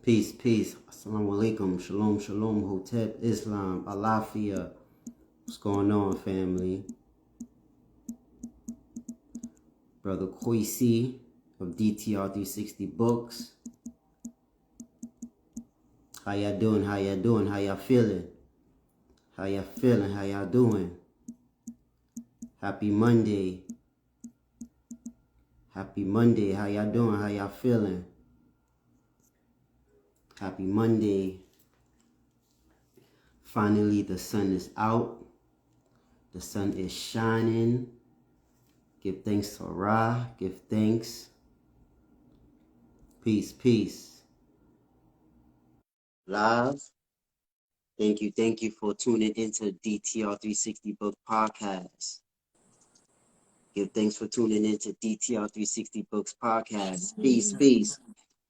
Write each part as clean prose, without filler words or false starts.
Peace, peace. Assalamu alaikum. Shalom, shalom. Hotep, Islam, Alafia. What's going on, family? Brother Quisi of DTR 360 Books. How y'all doing? How y'all doing? How y'all feeling? How y'all feeling? How y'all doing? Happy Monday. Happy Monday. How y'all doing? How y'all feeling? Happy Monday. Finally, the sun is out. The sun is shining. Give thanks to Ra. Give thanks. Peace, peace. Live. Thank you for tuning into DTR 360 Book Podcast. Give thanks for tuning into DTR 360 Books Podcast. Peace, peace.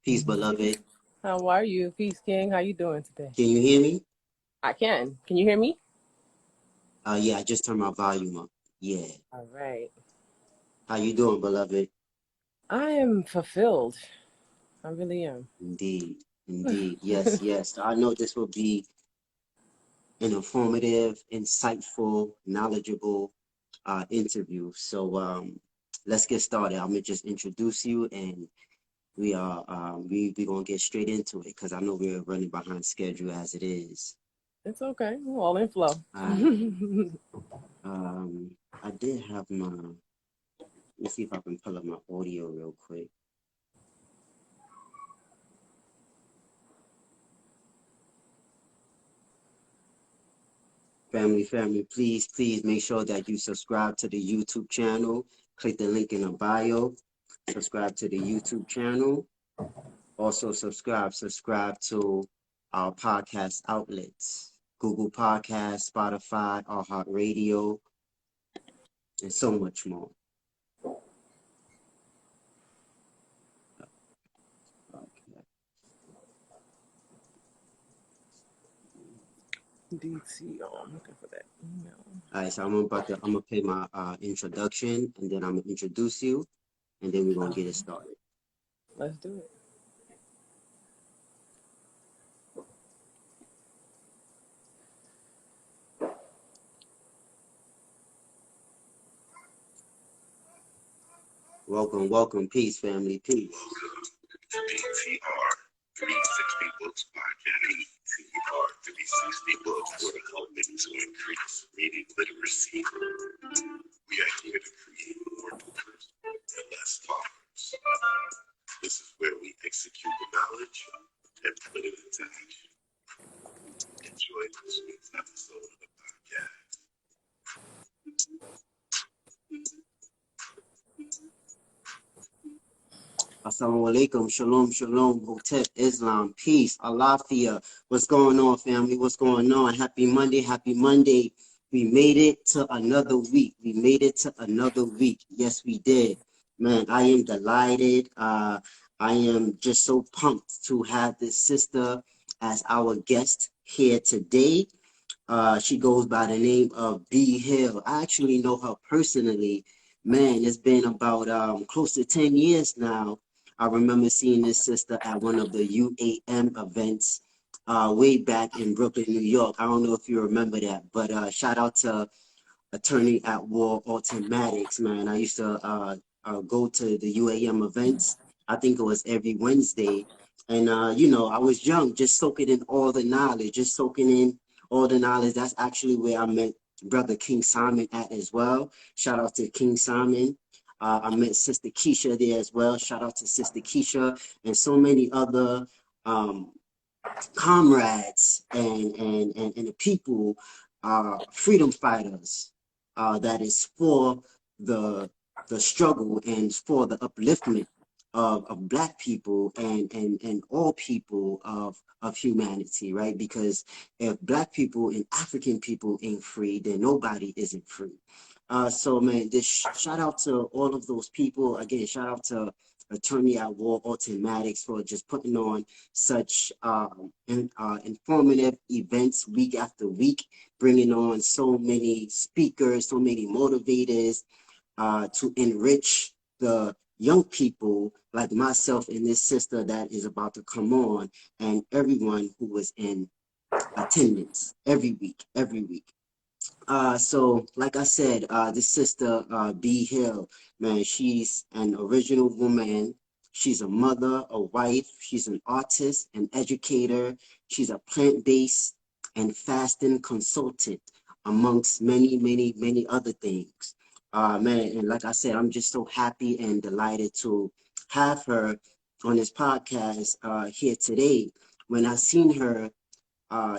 Peace, beloved. How are you? Peace, King. How you doing today? Can you hear me? I can. Can you hear me? Yeah, I just turned my volume up. Yeah. All right. How you doing, beloved? I am fulfilled. I really am. Indeed. Yes, yes. I know this will be an informative, insightful, knowledgeable interview. So let's get started. I'm gonna just introduce you, and we gonna get straight into it because I know we're running behind schedule as it is. It's okay. We're all in flow. I did have my. Let me see if I can pull up my audio real quick. Family, please make sure that you subscribe to the YouTube channel. Click the link in the bio. Subscribe to the YouTube channel. Also subscribe to our podcast outlets: Google Podcasts, Spotify, iHeartRadio, and so much more. DTR. I'm looking for that email. All right, so I'm gonna play my introduction, and then I'm gonna introduce you, and then we're gonna get it started. Let's do it. Welcome, peace, family, peace. DTR 360 Books Podcast. DTR 360 Books were helping to increase reading literacy. We are here to create more doers and less talkers. This is where we execute the knowledge and put it into action. Enjoy this week's episode of the podcast. Assalamu alaikum, shalom, hotep, Islam, peace, Alafia. What's going on, family? What's going on? Happy Monday. We made it to another week. Yes, we did. Man, I am delighted. I am just so pumped to have this sister as our guest here today. She goes by the name of B Hill. I actually know her personally. Man, it's been about close to 10 years now. I remember seeing this sister at one of the UAM events way back in Brooklyn, New York. I don't know if you remember that, but shout out to Attorney at War Automatics, man. I used to go to the UAM events. I think it was every Wednesday. And, I was young, just soaking in all the knowledge, That's actually where I met Brother King Simon at as well. Shout out to King Simon. I met Sister Keisha there as well. Shout out to Sister Keisha and so many other comrades and the people, freedom fighters, that is for the struggle and for the upliftment of Black people and all people of humanity, right? Because if Black people and African people ain't free, then nobody isn't free. So man, this shout out to all of those people. Again, shout out to Attorney at War Automatics for just putting on such informative events week after week, bringing on so many speakers, so many motivators to enrich the young people like myself and this sister that is about to come on, and everyone who was in attendance every week, every week. So like I said, this sister, B Hill, man, she's an original woman. She's a mother, a wife. She's an artist, an educator. She's a plant-based and fasting consultant, amongst many, many, many other things. Man, and like I said, I'm just so happy and delighted to have her on this podcast here today. When I seen her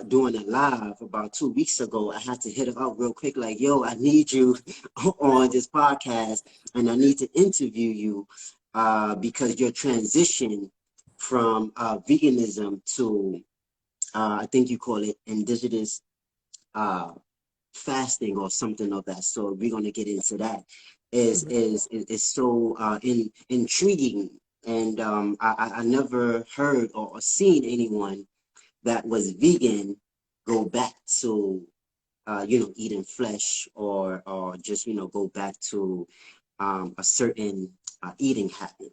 doing a live about 2 weeks ago, I had to hit her up real quick, like, yo, I need you on this podcast and I need to interview you because your transition from veganism to, I think you call it indigenous uh, fasting or something of that sort. We're going to get into that. Is so intriguing. And I never heard or seen anyone that was vegan go back to eating flesh or just go back to a certain eating habit.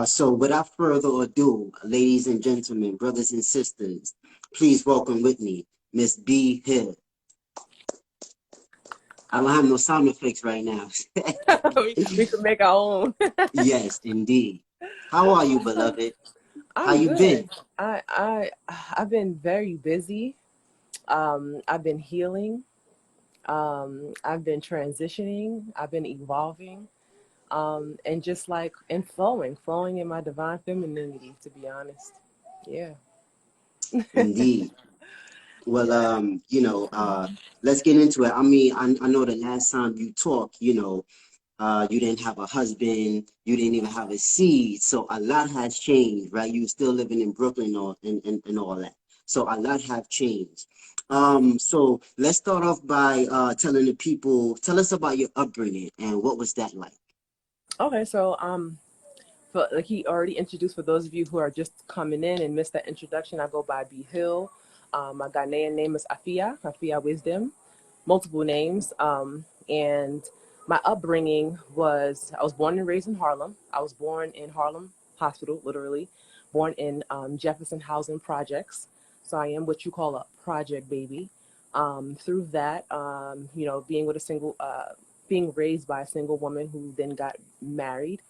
So without further ado, ladies and gentlemen, brothers and sisters, please welcome with me Miss B Hill. I don't have no sound effects right now. We can make our own. Yes, indeed. How are you, beloved? How I'm you good. been? I've been very busy. I've been healing. I've been transitioning. I've been evolving. And just like and flowing in my divine femininity, to be honest. Yeah. Indeed. Well, Yeah. let's get into it. I mean, I know the last time you talked, you didn't have a husband, you didn't even have a seed. So a lot has changed, right? You still living in Brooklyn and all that. So a lot have changed. So let's start off by telling the people, tell us about your upbringing and what was that like? Okay, so like he already introduced, for those of you who are just coming in and missed that introduction, I go by B Hill. My Ghanaian name is Afia Wisdom, multiple names. And my upbringing was, I was born and raised in Harlem. I was born in Harlem Hospital, literally, born in Jefferson Housing Projects. So I am what you call a project baby. Through that, being with a being raised by a single woman who then got married,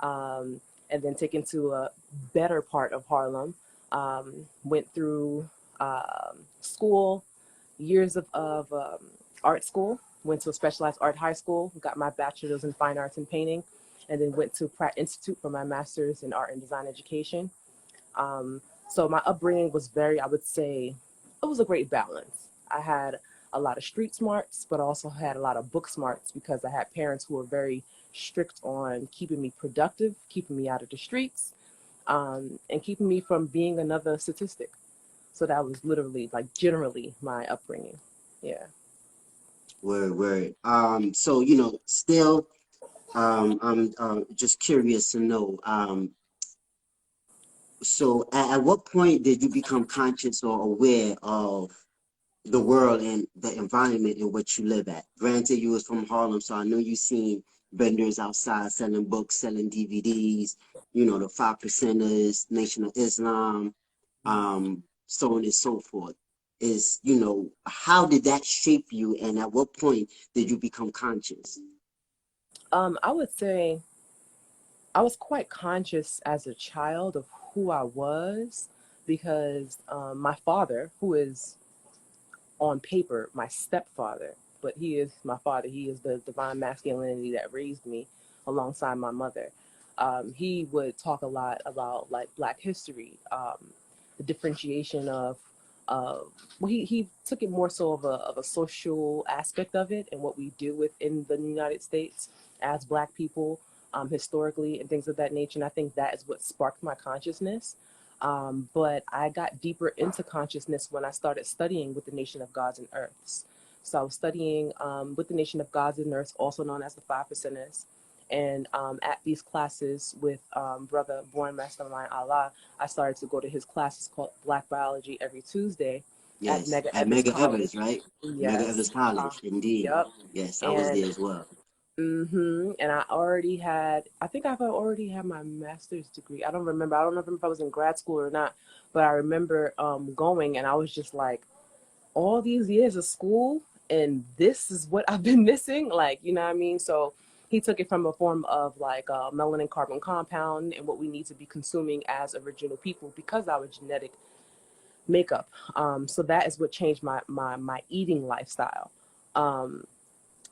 and then taken to a better part of Harlem. Went through school, years of art school, went to a specialized art high school, got my bachelor's in fine arts and painting, and then went to Pratt Institute for my master's in art and design education. So my upbringing was very, I would say, it was a great balance. I had a lot of street smarts, but also had a lot of book smarts because I had parents who were very strict on keeping me productive, keeping me out of the streets, and keeping me from being another statistic. So that was literally, like, generally my upbringing. Yeah. Word. So still, I'm just curious to know. So at what point did you become conscious or aware of the world and the environment in which you live at? Granted, you was from Harlem, so I know you seen vendors outside selling books, selling DVDs, the Five Percenters, Nation of Islam, so on and so forth. How did that shape you, and at what point did you become conscious? I would say I was quite conscious as a child of who I was because my father, who is on paper my stepfather, but he is my father. He is the divine masculinity that raised me alongside my mother. He would talk a lot about like Black history, the differentiation of, uh, he took it more so of a social aspect of it and what we do within the United States as Black people, historically and things of that nature. And I think that is what sparked my consciousness. But I got deeper into consciousness when I started studying with the Nation of Gods and Earths. So I was studying with the Nation of Gods and Earths, also known as the Five Percenters. And at these classes with Brother Born Mastermind Allah, I started to go to his classes called Black Biology every Tuesday at Yes, Mega at Evans Mega Evans, College. right? Mega Evans Yes. College, indeed. Yep. Yes, I was And there as well. And I think I've already had my master's degree. I don't remember. I don't know if I was in grad school or not, but I remember going, and I was just like, all these years of school, and this is what I've been missing. Like, you know what I mean? So he took it from a form of like melanin carbon compound and what we need to be consuming as original people because our genetic makeup. So that is what changed my eating lifestyle. Um,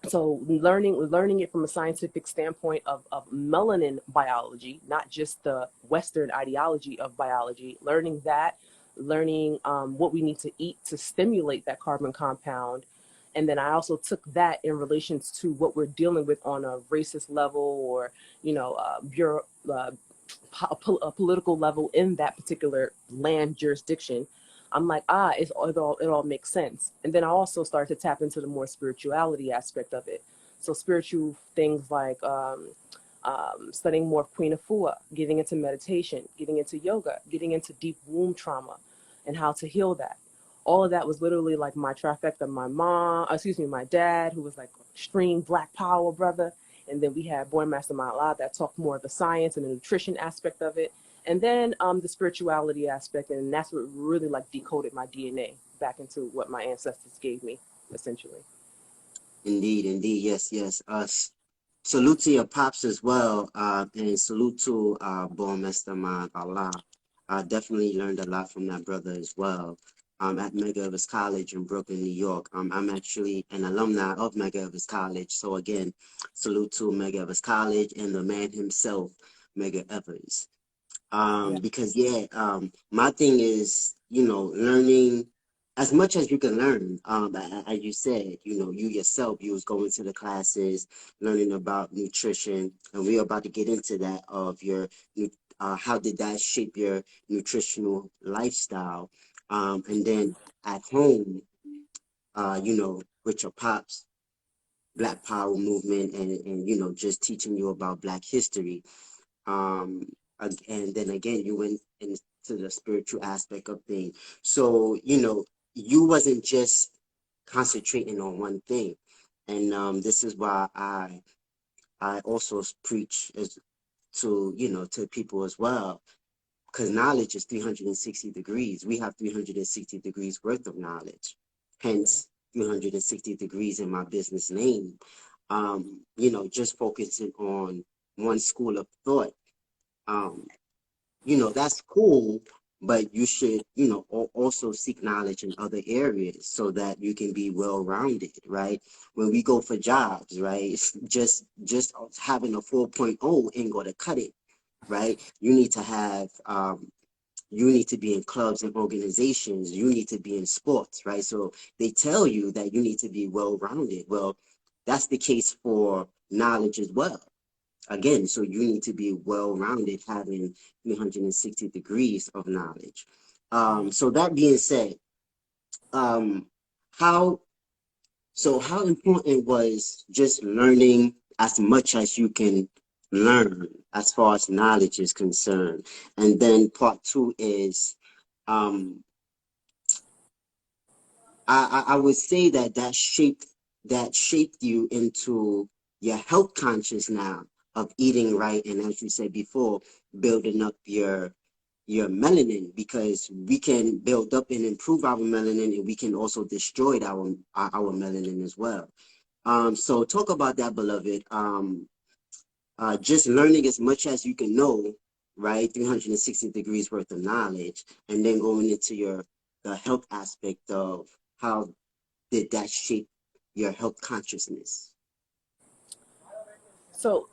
so learning it from a scientific standpoint of melanin biology, not just the Western ideology of biology, learning what we need to eat to stimulate that carbon compound. And then I also took that in relations to what we're dealing with on a racist level or, a political level in that particular land jurisdiction. I'm like, it all makes sense. And then I also started to tap into the more spirituality aspect of it. So spiritual things like studying more of Queen Afua, getting into meditation, getting into yoga, getting into deep womb trauma and how to heal that. All of that was literally like my trifecta. My dad, who was like extreme Black Power brother. And then we had Boy Master Ma'ala that talked more of the science and the nutrition aspect of it. And then the spirituality aspect. And that's what really like decoded my DNA back into what my ancestors gave me, essentially. Indeed, indeed, yes, yes. Salute to your pops as well, and salute to Bon Mr. Man Allah. I definitely learned a lot from that brother as well. At Medgar Evers College in Brooklyn, New York. I'm actually an alumni of Medgar Evers College. So again, salute to Medgar Evers College and the man himself, Medgar Evers. Yeah. Because my thing is, learning as much as you can learn. As you said, you yourself, you was going to the classes, learning about nutrition, and we're about to get into that of your, how did that shape your nutritional lifestyle, and then at home, with your pops, Black Power movement, and just teaching you about Black history. um and then again you went into the spiritual aspect of things, so you wasn't just concentrating on one thing. And this is why I also preach as to people as well, because knowledge is 360 degrees. We have 360 degrees worth of knowledge, hence 360 degrees in my business name. Just focusing on one school of thought, um, that's cool, but you should, also seek knowledge in other areas so that you can be well-rounded, right? When we go for jobs, right? It's just having a 4.0 ain't gonna cut it, right? You need to be in clubs and organizations. You need to be in sports, right? So they tell you that you need to be well-rounded. Well, that's the case for knowledge as well. Again, so you need to be well-rounded, having 360 degrees of knowledge. So that being said, um, how how important was just learning as much as you can learn as far as knowledge is concerned? And then part two is, um, I would say that shaped you into your health conscious now of eating right, and as you said before, building up your melanin, because we can build up and improve our melanin, and we can also destroy our melanin as well. So talk about that, beloved. Just learning as much as you can know, right? 360 degrees worth of knowledge, and then going into the health aspect of how did that shape your health consciousness? So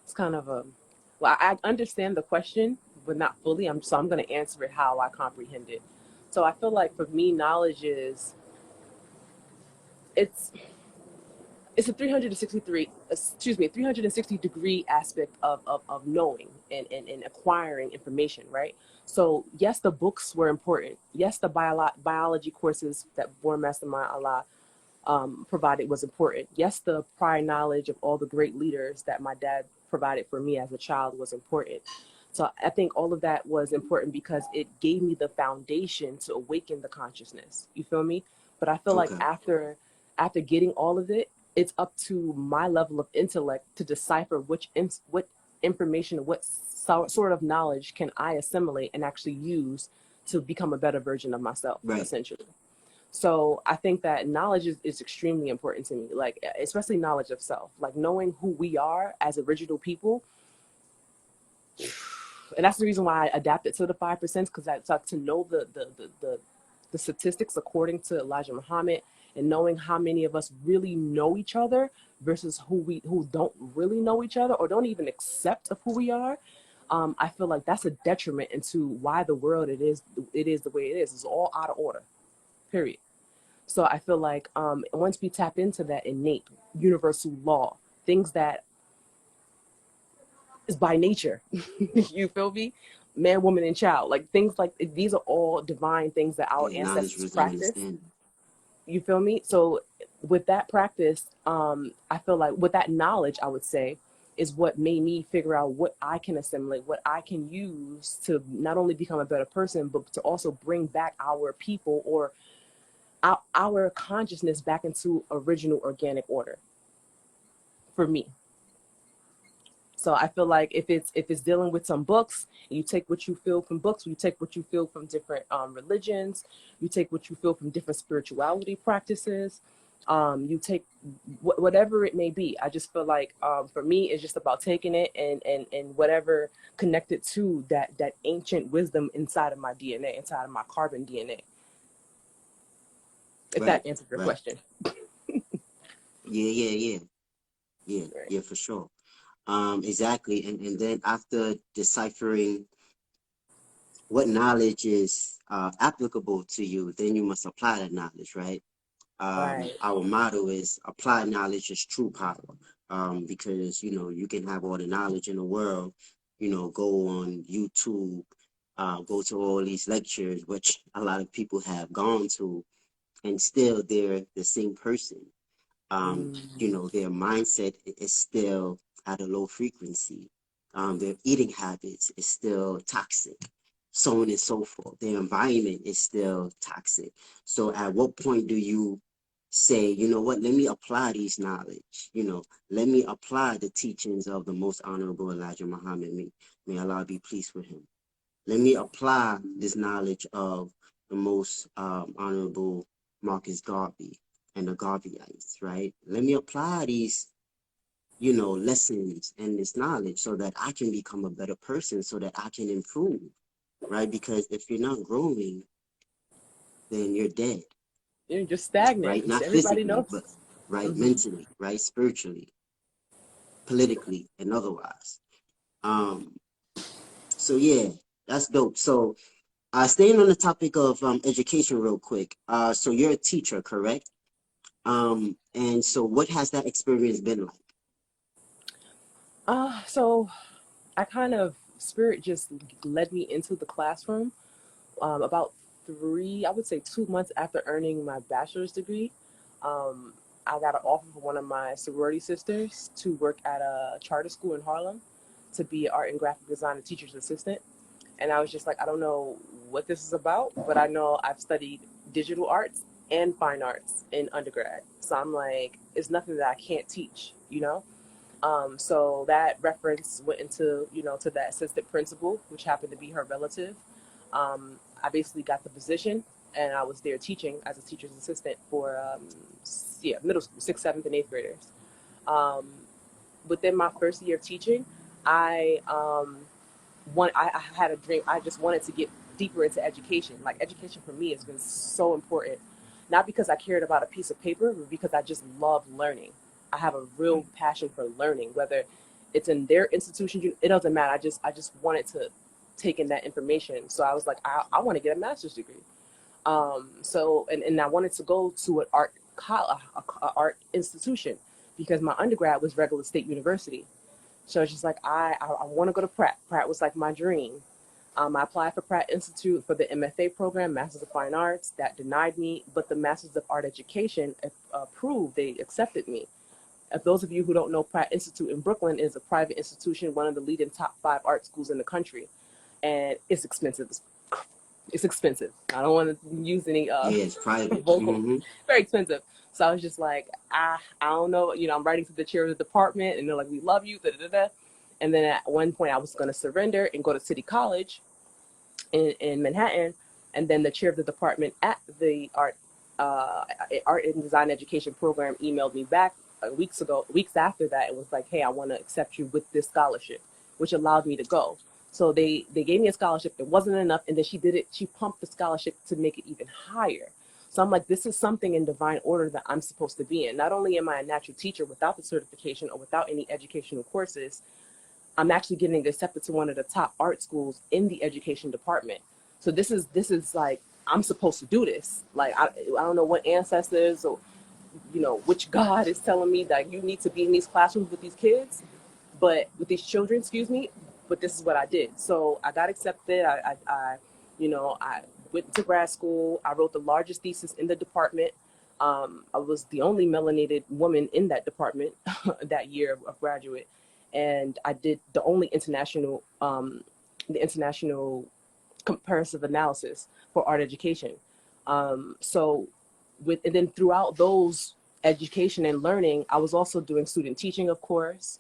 it's kind of well, I understand the question, but not fully. I'm going to answer it how I comprehend it. So I feel like for me, knowledge is it's it's a 360 degree aspect of knowing and acquiring information, right? So yes, the books were important. Yes, the biology courses that Born Mastermind Allah provided was important. Yes, the prior knowledge of all the great leaders that my dad provided for me as a child was important. So I think all of that was important because it gave me the foundation to awaken the consciousness. You feel me? But I feel like Okay. after getting all of it, it's up to my level of intellect to decipher what information, sort of knowledge can I assimilate and actually use to become a better version of myself, Right. essentially. So I think that knowledge is extremely important to me, like especially knowledge of self, like knowing who we are as original people. And that's the reason why I adapted to the 5%, because I like to know the statistics according to Elijah Muhammad, and knowing how many of us really know each other versus who don't really know each other or don't even accept of who we are. I feel like that's a detriment into why the world it is the way it is. It's all out of order. Period. So I feel like once we tap into that innate universal law, things that is by nature, you feel me? Man, woman, and child, like things like these are all divine things that our Yeah, knowledge, ancestors wisdom, practiced. understanding. You feel me? So with that practice, I feel like with that knowledge, I would say, is what made me figure out what I can assimilate, what I can use to not only become a better person, but to also bring back our people or our consciousness back into original organic order for me. So I feel like if it's dealing with some books, you take what you feel from books, you take what you feel from different religions, you take what you feel from different spirituality practices, you take whatever it may be. I just feel like for me, it's just about taking it and whatever connected to that ancient wisdom inside of my DNA, inside of my carbon DNA. If Right. that answers your Right. question. Yeah. Right. Yeah, for sure. Exactly. And then after deciphering what knowledge is applicable to you, then you must apply that knowledge, right? Right. Our motto is apply knowledge is true power. Because, you can have all the knowledge in the world, go on YouTube, go to all these lectures, which a lot of people have gone to, and still they're the same person. Their mindset is still at a low frequency. Their eating habits is still toxic, so on and so forth. Their environment is still toxic. So at what point do you say, you know what, let me apply these knowledge, let me apply the teachings of the most honorable Elijah Muhammad, may Allah be pleased with him. Let me apply this knowledge of the most honorable Marcus Garvey and the Garveyites, right? Let me apply these, lessons and this knowledge so that I can become a better person, so that I can improve, right? Because if you're not growing, then you're dead, You're just stagnant. right? Not Everybody physically, knows. but right, Hmm. mentally, right, spiritually, politically, and otherwise. Um, so yeah, that's dope. So staying on the topic of education real quick. So you're a teacher, correct? And so what has that experience been like? So I kind of spirit just led me into the classroom about I would say 2 months after earning my bachelor's degree. Um, I got an offer from one of my sorority sisters to work at a charter school in Harlem to be an art and graphic design teacher's assistant. And I was just like, I don't know what this is about, but I know I've studied digital arts and fine arts in undergrad. So I'm like, it's nothing that I can't teach. So that reference went to that assistant principal, which happened to be her relative. I basically got the position, and I was there teaching as a teacher's assistant for middle school, sixth, seventh, and eighth graders. Um, Within my first year of teaching, I I had a dream. I just wanted to get deeper into education. Like education for me has been so important, not because I cared about a piece of paper, but because I just love learning. I have a real passion for learning, whether it's in their institution. It doesn't matter. I just wanted to take in that information. So I was like, I want to get a master's degree. And I wanted to go to an art institution because my undergrad was regular state university. So it's just like I want to go to Pratt. Pratt was like my dream. I applied for Pratt Institute for the MFA program, Masters of Fine Arts. That denied me, but the Masters of Art Education approved. They accepted me. If those of you who don't know, Pratt Institute in Brooklyn is a private institution, one of the leading top 5 art schools in the country, and it's expensive. It's expensive. I don't want to use any Yeah, it's private. vocal. Mm-hmm. Very expensive. So I was just like, I don't know. You know, I'm writing to the chair of the department, and they're like, we love you, da da da. And then at one point, I was going to surrender and go to City College in Manhattan, and then the chair of the department at the art and design education program emailed me back weeks after that, and was like, hey, I want to accept you with this scholarship, which allowed me to go. So they gave me a scholarship. It wasn't enough, and then she pumped the scholarship to make it even higher. So I'm like, this is something in divine order that I'm supposed to be in. Not only am I a natural teacher without the certification or without any educational courses, I'm actually getting accepted to one of the top art schools in the education department. So this is like, I'm supposed to do this. Like, I don't know what ancestors or, you know, which God is telling me that you need to be in these classrooms with these kids, but with these children, excuse me, but this is what I did. So I got accepted. I went to grad school. I wrote the largest thesis in the department. I was the only melanated woman in that department that year of graduate. And I did the only international comparative analysis for art education. So and then throughout those education and learning, I was also doing student teaching, of course,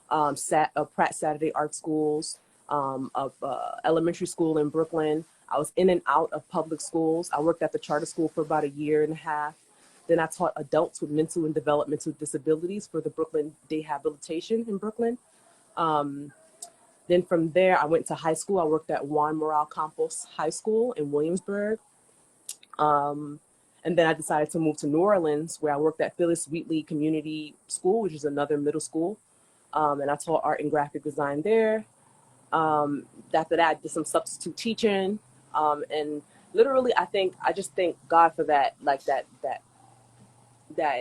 Pratt Saturday Art Schools, of elementary school in Brooklyn. I was in and out of public schools. I worked at the charter school for about a year and a half. Then I taught adults with mental and developmental disabilities for the Brooklyn Day Habilitation in Brooklyn. Then from there, I went to high school. I worked at Juan Morale Campos High School in Williamsburg. And then I decided to move to New Orleans, where I worked at Phyllis Wheatley Community School, which is another middle school. And I taught art and graphic design there. After that, I did some substitute teaching. And literally, I just thank God for that, like that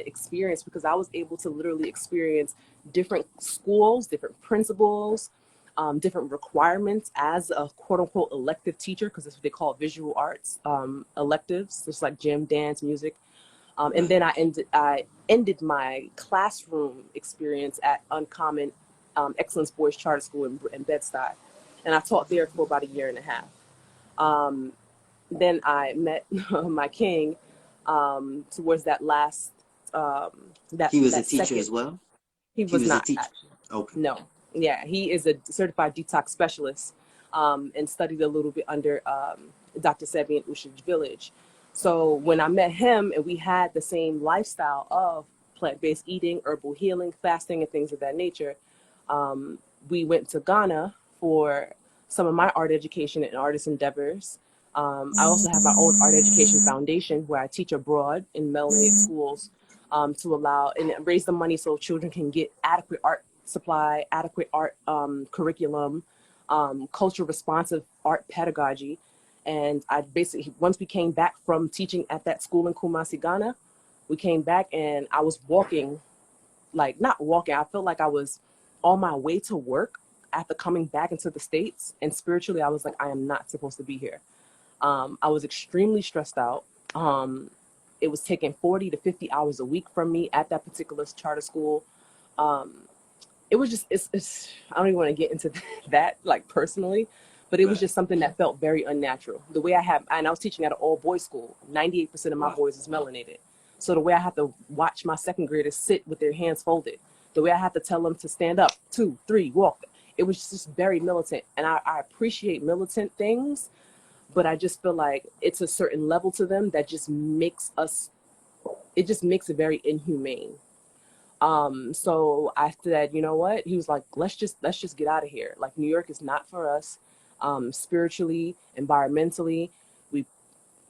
experience, because I was able to literally experience different schools, different principals, different requirements as a quote unquote elective teacher, because that's what they call visual arts electives, just like gym, dance, music. And then I ended my classroom experience at Uncommon Excellence Boys Charter School in Bed-Stuy. And I taught there for about a year and a half. Then I met my king towards that last, He was a that teacher second. as well? He He was was a not teacher. actually. Okay. No. Yeah, he is a certified detox specialist, and studied a little bit under Dr. Sebi in Ushage Village. So when I met him and we had the same lifestyle of plant-based eating, herbal healing, fasting, and things of that nature, we went to Ghana for some of my art education and artist endeavors. I also have my own art education foundation where I teach abroad in melanated schools, to allow and raise the money so children can get adequate art supply, adequate art curriculum, culture responsive art pedagogy. And I basically, once we came back from teaching at that school in Kumasi, Ghana, we came back and I was walking, like not walking, I felt like I was on my way to work after coming back into the States. And spiritually, I was like, I am not supposed to be here. I was extremely stressed out. It was taking 40 to 50 hours a week from me at that particular charter school. It was just, I don't even want to get into that, like personally, but it was just something that felt very unnatural. The way and I was teaching at an all boys school. 98% of my boys is melanated. So the way I have to watch my second graders sit with their hands folded, the way I have to tell them to stand up, 2, 3, walk, it was just very militant. And I appreciate militant things, but I just feel like it's a certain level to them that just makes it very inhumane. So I said, you know what? He was like, let's just get out of here. Like, New York is not for us. Spiritually, environmentally, we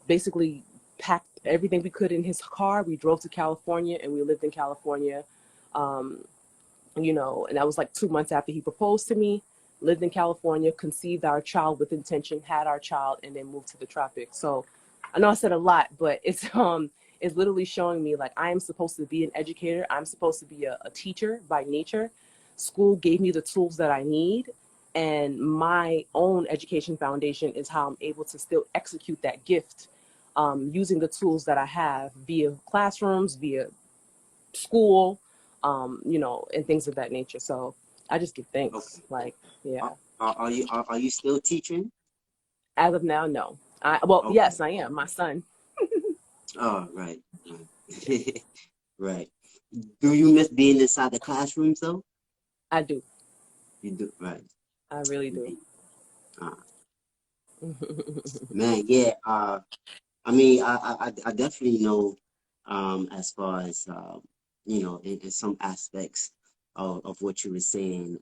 basically packed everything we could in his car. We drove to California and we lived in California. And that was like 2 months after he proposed to me, lived in California, conceived our child with intention, had our child, and then moved to the tropics. So I know I said a lot, but it's literally showing me like I am supposed to be an educator. I'm supposed to be a teacher by nature. School gave me the tools that I need. And my own education foundation is how I'm able to still execute that gift, using the tools that I have via classrooms, via school, and things of that nature. So I just give thanks. Okay. Like, yeah. Are you still teaching? As of now, no. Okay. Yes, I am. My son. Oh, right. Right. Do you miss being inside the classrooms though? I do. You do, right? I really do. Mhm. Man, yeah. I mean, I definitely know, as far as in some aspects of what you were saying,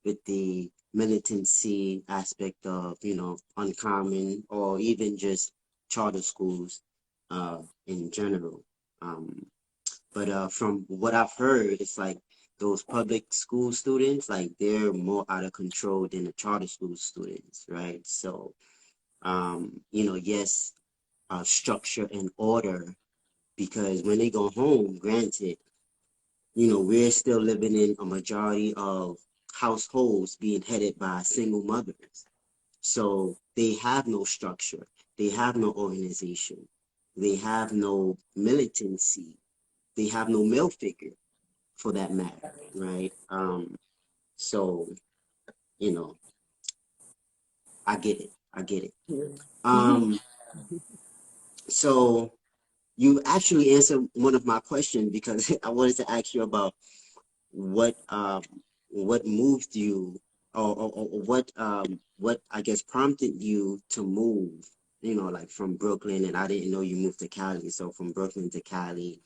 with the militancy aspect of, uncommon or even just charter schools, in general. Um, but from what I've heard, it's like those public school students, like they're more out of control than the charter school students, right? So, yes, structure and order, because when they go home, granted, we're still living in a majority of households being headed by single mothers. So they have no structure, they have no organization, they have no militancy, they have no male figure for that matter, right? So, you know, I get it. I get it. Um, so you actually answered one of my questions, because I wanted to ask you about what moved you, or what I guess prompted you to move, like from Brooklyn, and I didn't know you moved to Cali, so from Brooklyn to Cali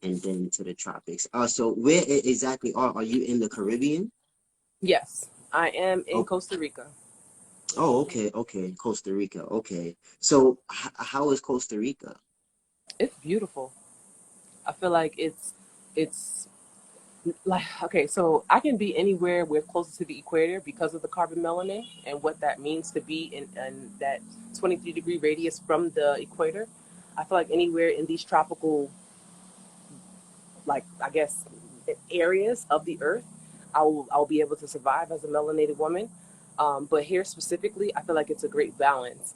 and then to the tropics. So where exactly are you, in the Caribbean? Yes, I am in Oh, Costa Rica. oh, okay, okay, Costa Rica, okay. So how is Costa Rica? It's beautiful. I feel like it's like, okay, so I can be anywhere we're closer to the equator because of the carbon melanin and what that means to be in that 23-degree radius from the equator. I feel like anywhere in these tropical, like, I guess, areas of the earth, I'll be able to survive as a melanated woman. But here specifically, I feel like it's a great balance,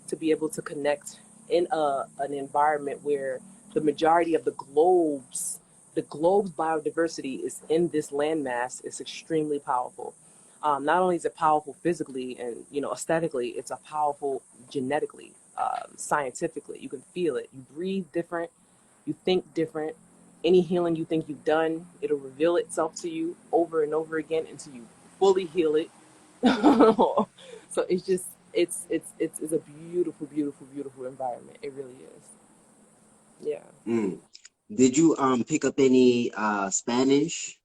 to be able to connect in an environment where the majority of the globe's biodiversity is in this landmass is extremely powerful. Not only is it powerful physically and aesthetically, it's a powerful genetically, scientifically. You can feel it. You breathe different, you think different. Any healing you think you've done, it'll reveal itself to you over and over again until you fully heal it. So it's just it's a beautiful, beautiful, beautiful environment. It really is. Yeah. Mm. Did you pick up any Spanish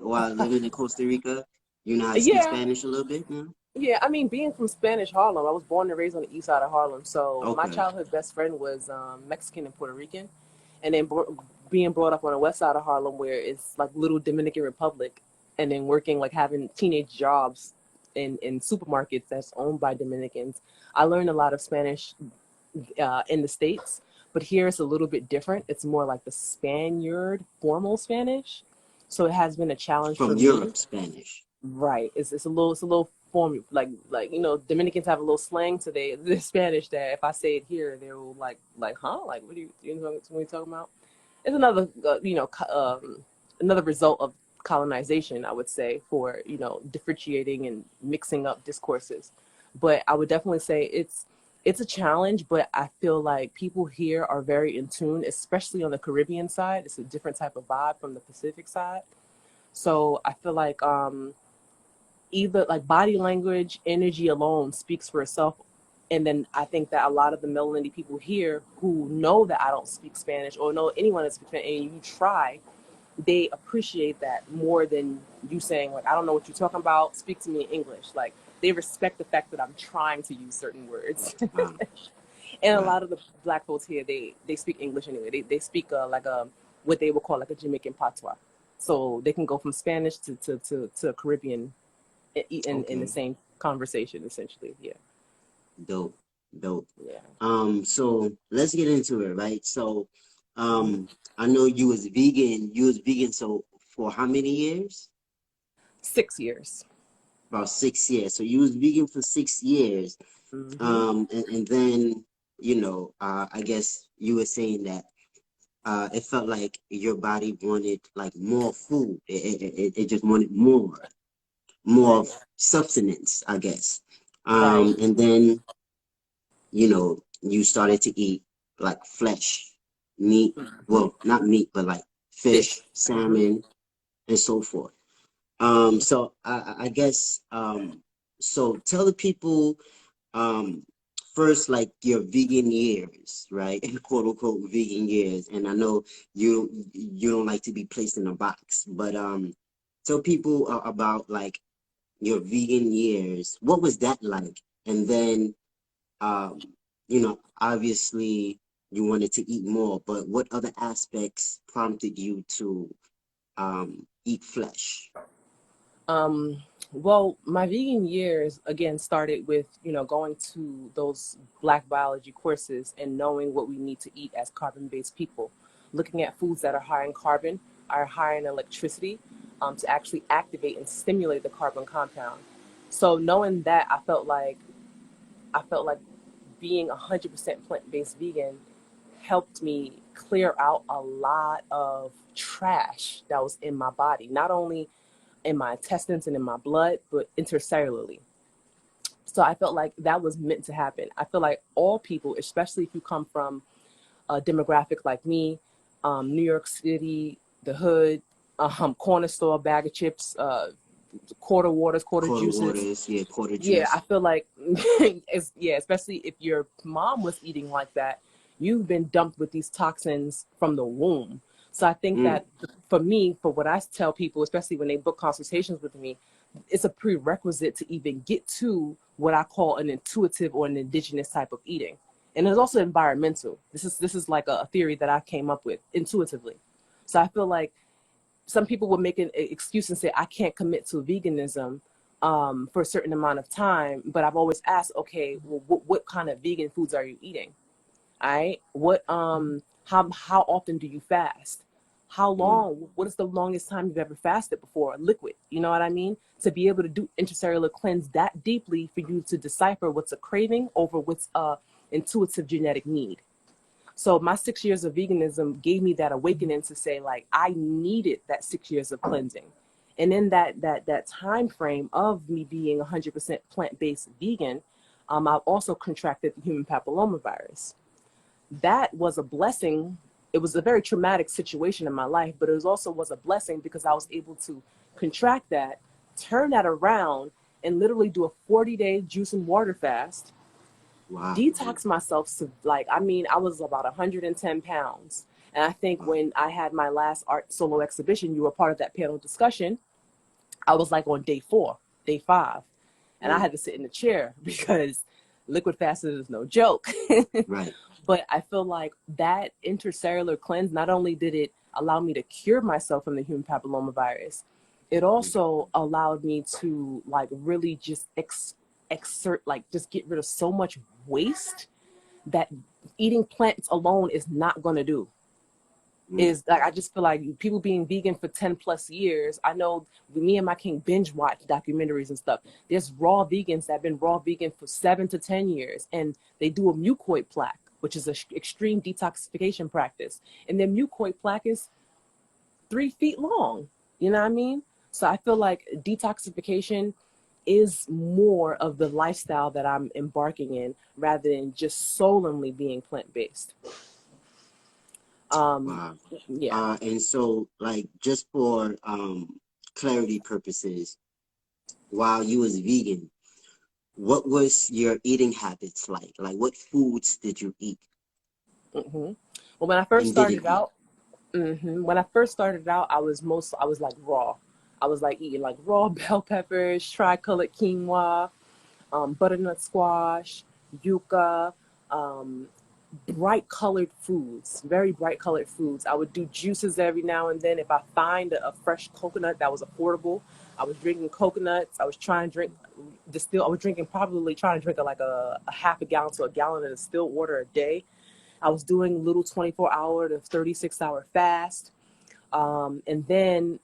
while living in Costa Rica? You know how to speak Yeah. Spanish a little bit? Yeah. Yeah, I mean, being from Spanish Harlem, I was born and raised on the east side of Harlem. So my Okay. childhood best friend was Mexican and Puerto Rican, and then being brought up on the west side of Harlem, where it's like little Dominican Republic, and then working, like, having teenage jobs in supermarkets that's owned by Dominicans. I learned a lot of Spanish in the States, but here it's a little bit different. It's more like the Spaniard formal Spanish, so it has been a challenge for From me. Europe, Spanish. Right. It's a little form, like Dominicans have a little slang to their Spanish that if I say it here, they will like huh, like what are you talking about? It's another another result of colonization, I would say, for differentiating and mixing up discourses. But I would definitely say it's a challenge, but I feel like people here are very in tune, especially on the Caribbean side. It's a different type of vibe from the Pacific side. So I feel like either like body language, energy alone speaks for itself. And then I think that a lot of the melanated people here who know that I don't speak Spanish or know anyone that speaks Spanish, and you try, they appreciate that more than you saying, like, I don't know what you're talking about, speak to me in English. Like, they respect the fact that I'm trying to use certain words. Wow. And a Wow. lot of the black folks here, they speak English anyway. They speak like a what they would call like a Jamaican patois. So they can go from Spanish to Caribbean in the Okay. same conversation, essentially. Yeah. Dope. Dope. Yeah. So let's get into it, right? So, Mhm. I know you was vegan. You was vegan, so for how many years? 6 years. About 6 years. So you was vegan for 6 years. Hmm. And then, I guess you were saying that it felt like your body wanted like more food. It just wanted more Right. of substance, I guess. Right. And then, you started to eat like flesh. meat. Well, not meat, but like fish, Fish. salmon, and so forth. So I guess so tell the people um first like your vegan years, right? Quote unquote vegan years. And I know you don't like to be placed in a box, but tell people about like your vegan years. What was that like? And then um obviously you wanted to eat more, but what other aspects prompted you to eat flesh? Um, well, my vegan years again started with, going to those black biology courses and knowing what we need to eat as carbon-based people, looking at foods that are high in carbon, are high in electricity, to actually activate and stimulate the carbon compound. So knowing that, I felt like being 100% plant-based vegan helped me clear out a lot of trash that was in my body, not only in my intestines and in my blood, but intercellularly. So I felt like that was meant to happen. I feel like all people, especially if you come from a demographic like me, New York City, the hood, corner store, bag of chips, quarter waters, quarter Quarter juices. waters, yeah, quarter Yeah, I juice. feel like, yeah, especially if your mom was eating like that, you've been dumped with these toxins from the womb. So I think Mm, that for me, for what I tell people, especially when they book consultations with me, it's a prerequisite to even get to what I call an intuitive or an indigenous type of eating. And it's also environmental. This is like a theory that I came up with intuitively. So I feel like some people would make an excuse and say, I can't commit to veganism for a certain amount of time. But I've always asked, okay, well, what kind of vegan foods are you eating? All right. How often do you fast? How mm, long? What is the longest time you've ever fasted before? Liquid. You know what I mean? To be able to do intercellular cleanse that deeply for you to decipher what's a craving over what's a intuitive genetic need. So my 6 years of veganism gave me that awakening to say, like, I needed that 6 years of cleansing. And in that time frame of me being 100% plant-based vegan, I've also contracted the human papillomavirus. That was a blessing. It was a very traumatic situation in my life, but it also was a blessing because I was able to contract that, turn that around, and literally do a 40-day juice and water fast, wow, detox myself to, like, I mean, I was about 110 pounds. And I think wow. when I had my last art solo exhibition, you were part of that panel discussion. I was like on day 4, day 5, and I Mm, had to sit in the chair because liquid fasting is no joke. right. But I feel like that intercellular cleanse, not only did it allow me to cure myself from the human papillomavirus, it Mm, also allowed me to like really just exert, like just get rid of so much waste that eating plants alone is not going to do. mm, Is like, I just feel like people being vegan for 10 plus years, I know me and my king binge watch documentaries and stuff. There's raw vegans that have been raw vegan for 7 to 10 years, and they do a mucoid plaque, which is an extreme detoxification practice, and their mucoid plaque is 3 feet long. You know what I mean? So I feel like detoxification is more of the lifestyle that I'm embarking in rather than just solely being plant-based. um wow. yeah. And so like just for clarity purposes, while you was vegan, what was your eating habits like? Like what foods did you eat hmm well, when I first and did it started eat? out, when I first started out, I was like raw. I was like eating like raw bell peppers, tri-colored quinoa, butternut squash, yuca, um, bright colored foods, very bright colored foods. I would do juices every now and then. If I find a fresh coconut that was affordable, I was drinking coconuts. I was trying to drink I was drinking, probably trying to drink a half a gallon to a gallon of distilled water a day. I was doing little 24-hour to 36-hour fast. And then,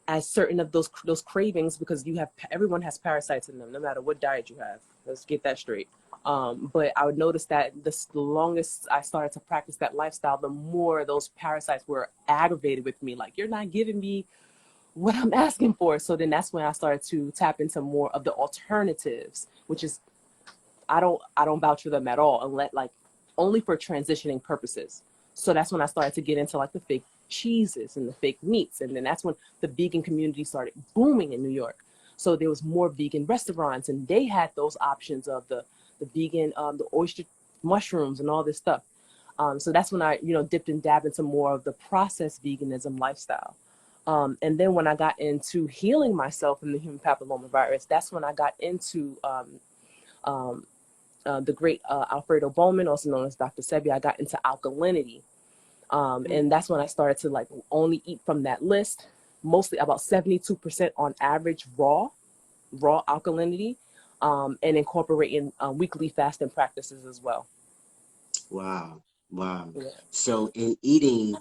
as certain of those cravings, because everyone has parasites in them, no matter what diet you have. Let's get that straight. But I would notice that the longest I started to practice that lifestyle, the more those parasites were aggravated with me. Like, you're not giving me what I'm asking for. So then that's when I started to tap into more of the alternatives, which is, I don't vouch for them at all, unless, like, only for transitioning purposes. So that's when I started to get into like the fake cheeses and the fake meats. And then that's when the vegan community started booming in New York. So there was more vegan restaurants, and they had those options of the vegan, the oyster mushrooms and all this stuff. So that's when I, dipped and dabbed into more of the processed veganism lifestyle. And then when I got into healing myself from the human papillomavirus, that's when I got into the great Alfredo Bowman, also known as Dr. Sebi. I got into alkalinity. And that's when I started to like only eat from that list, mostly about 72% on average raw alkalinity, and incorporating weekly fasting practices as well. Wow. Wow. Yeah. So in eating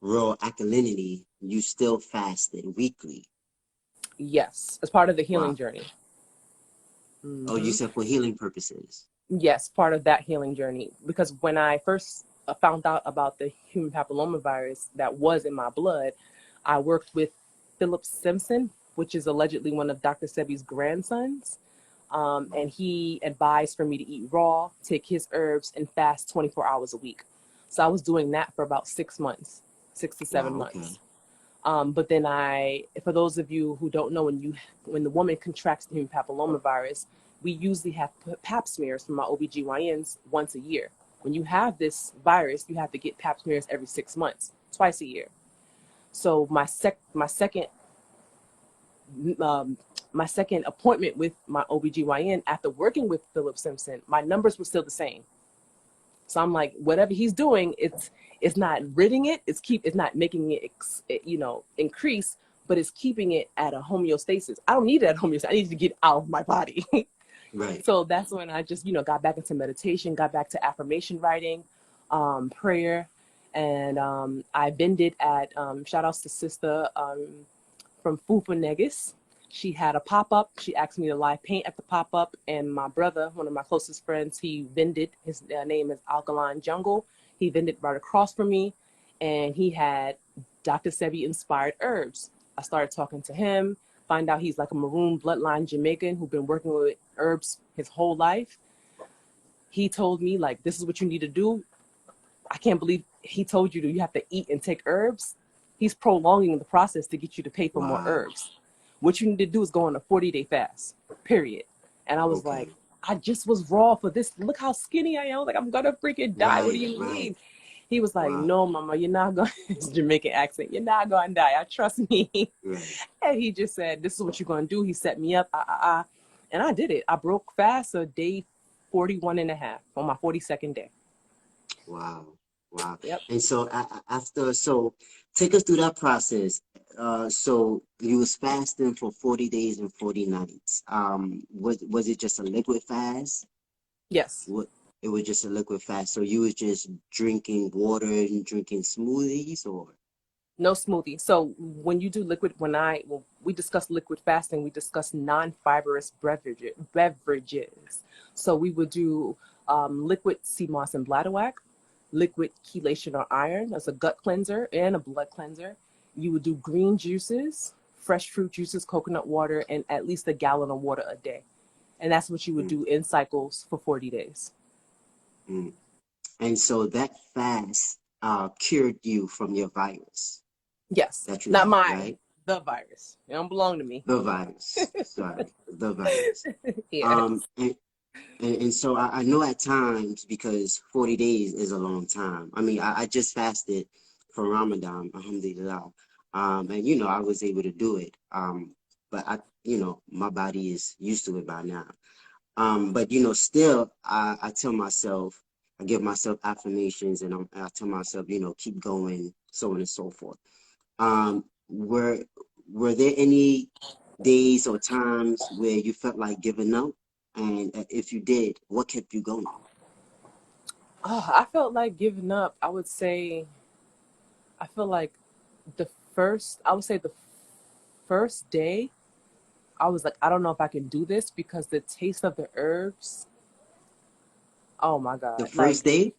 raw alkalinity, you still fasted weekly. Yes, as part of the healing Wow. journey. Oh, you said for healing purposes. Yes, part of that healing journey. Because when I first found out about the human papillomavirus that was in my blood, I worked with Philip Simpson, which is allegedly one of Dr. Sebi's grandsons. And he advised for me to eat raw, take his herbs, and fast 24 hours a week. So I was doing that for about 6 months, 6 to 7 Wow, okay. months. But then for those of you who don't know, when the woman contracts the human papillomavirus, we usually have pap smears from our OBGYNs once a year. When you have this virus, you have to get pap smears every 6 months, twice a year. So my second appointment with my OBGYN after working with Philip Simpson, my numbers were still the same. So I'm like, whatever he's doing, it's not ridding it. It's not making it, increase, but it's keeping it at a homeostasis. I don't need it at homeostasis. I need to get out of my body. Right. So that's when I just, got back into meditation, got back to affirmation writing, prayer. And I vended at, shout outs to sister from Fufa Negus. She had a pop-up. She asked me to live paint at the pop-up. And my brother, one of my closest friends, he vended. His name is Alkaline Jungle. He vended right across from me. And he had Dr. Sebi inspired herbs. I started talking to him, find out he's like a maroon bloodline Jamaican who've been working with herbs his whole life. He told me, like, this is what you need to do. I can't believe he told you you have to eat and take herbs. He's prolonging the process to get you to pay for more herbs. What you need to do is go on a 40-day fast, period. And I was like, I just was raw for this. Look how skinny I am. Like, I'm going to freaking die. What do you mean? He was like, no, mama, you're not going to, his Jamaican accent, you're not going to die. I trust me. And he just said, this is what you're going to do. He set me up. And I did it. I broke fast a day 41 and a half on my 42nd day. Wow. Wow. Yep. And so take us through that process. So you was fasting for 40 days and 40 nights. Was it just a liquid fast? Yes. It was just a liquid fast. So you was just drinking water and drinking smoothies, or? No smoothie. So when you do liquid, we discuss liquid fasting, we discuss non-fibrous beverages. So we would do liquid sea moss and bladderwrack, liquid chelation or iron as a gut cleanser and a blood cleanser. You would do green juices, fresh fruit juices, coconut water, and at least a gallon of water a day. And that's what you would do in cycles for 40 days. And so that fast cured you from your virus. Yes, not mine, right? The virus. It don't belong to me. The virus. Sorry, the virus. Yes. And so I know at times, because 40 days is a long time. I mean, I just fasted for Ramadan, alhamdulillah. And, I was able to do it. But my body is used to it by now. But, still, I tell myself, I give myself affirmations, and I tell myself, keep going, so on and so forth. Were there any days or times where you felt like giving up? And if you did, what kept you going? I felt like giving up. I would say, I feel like the first day, I was like, I don't know if I can do this, because the taste of the herbs, oh my God. The first day?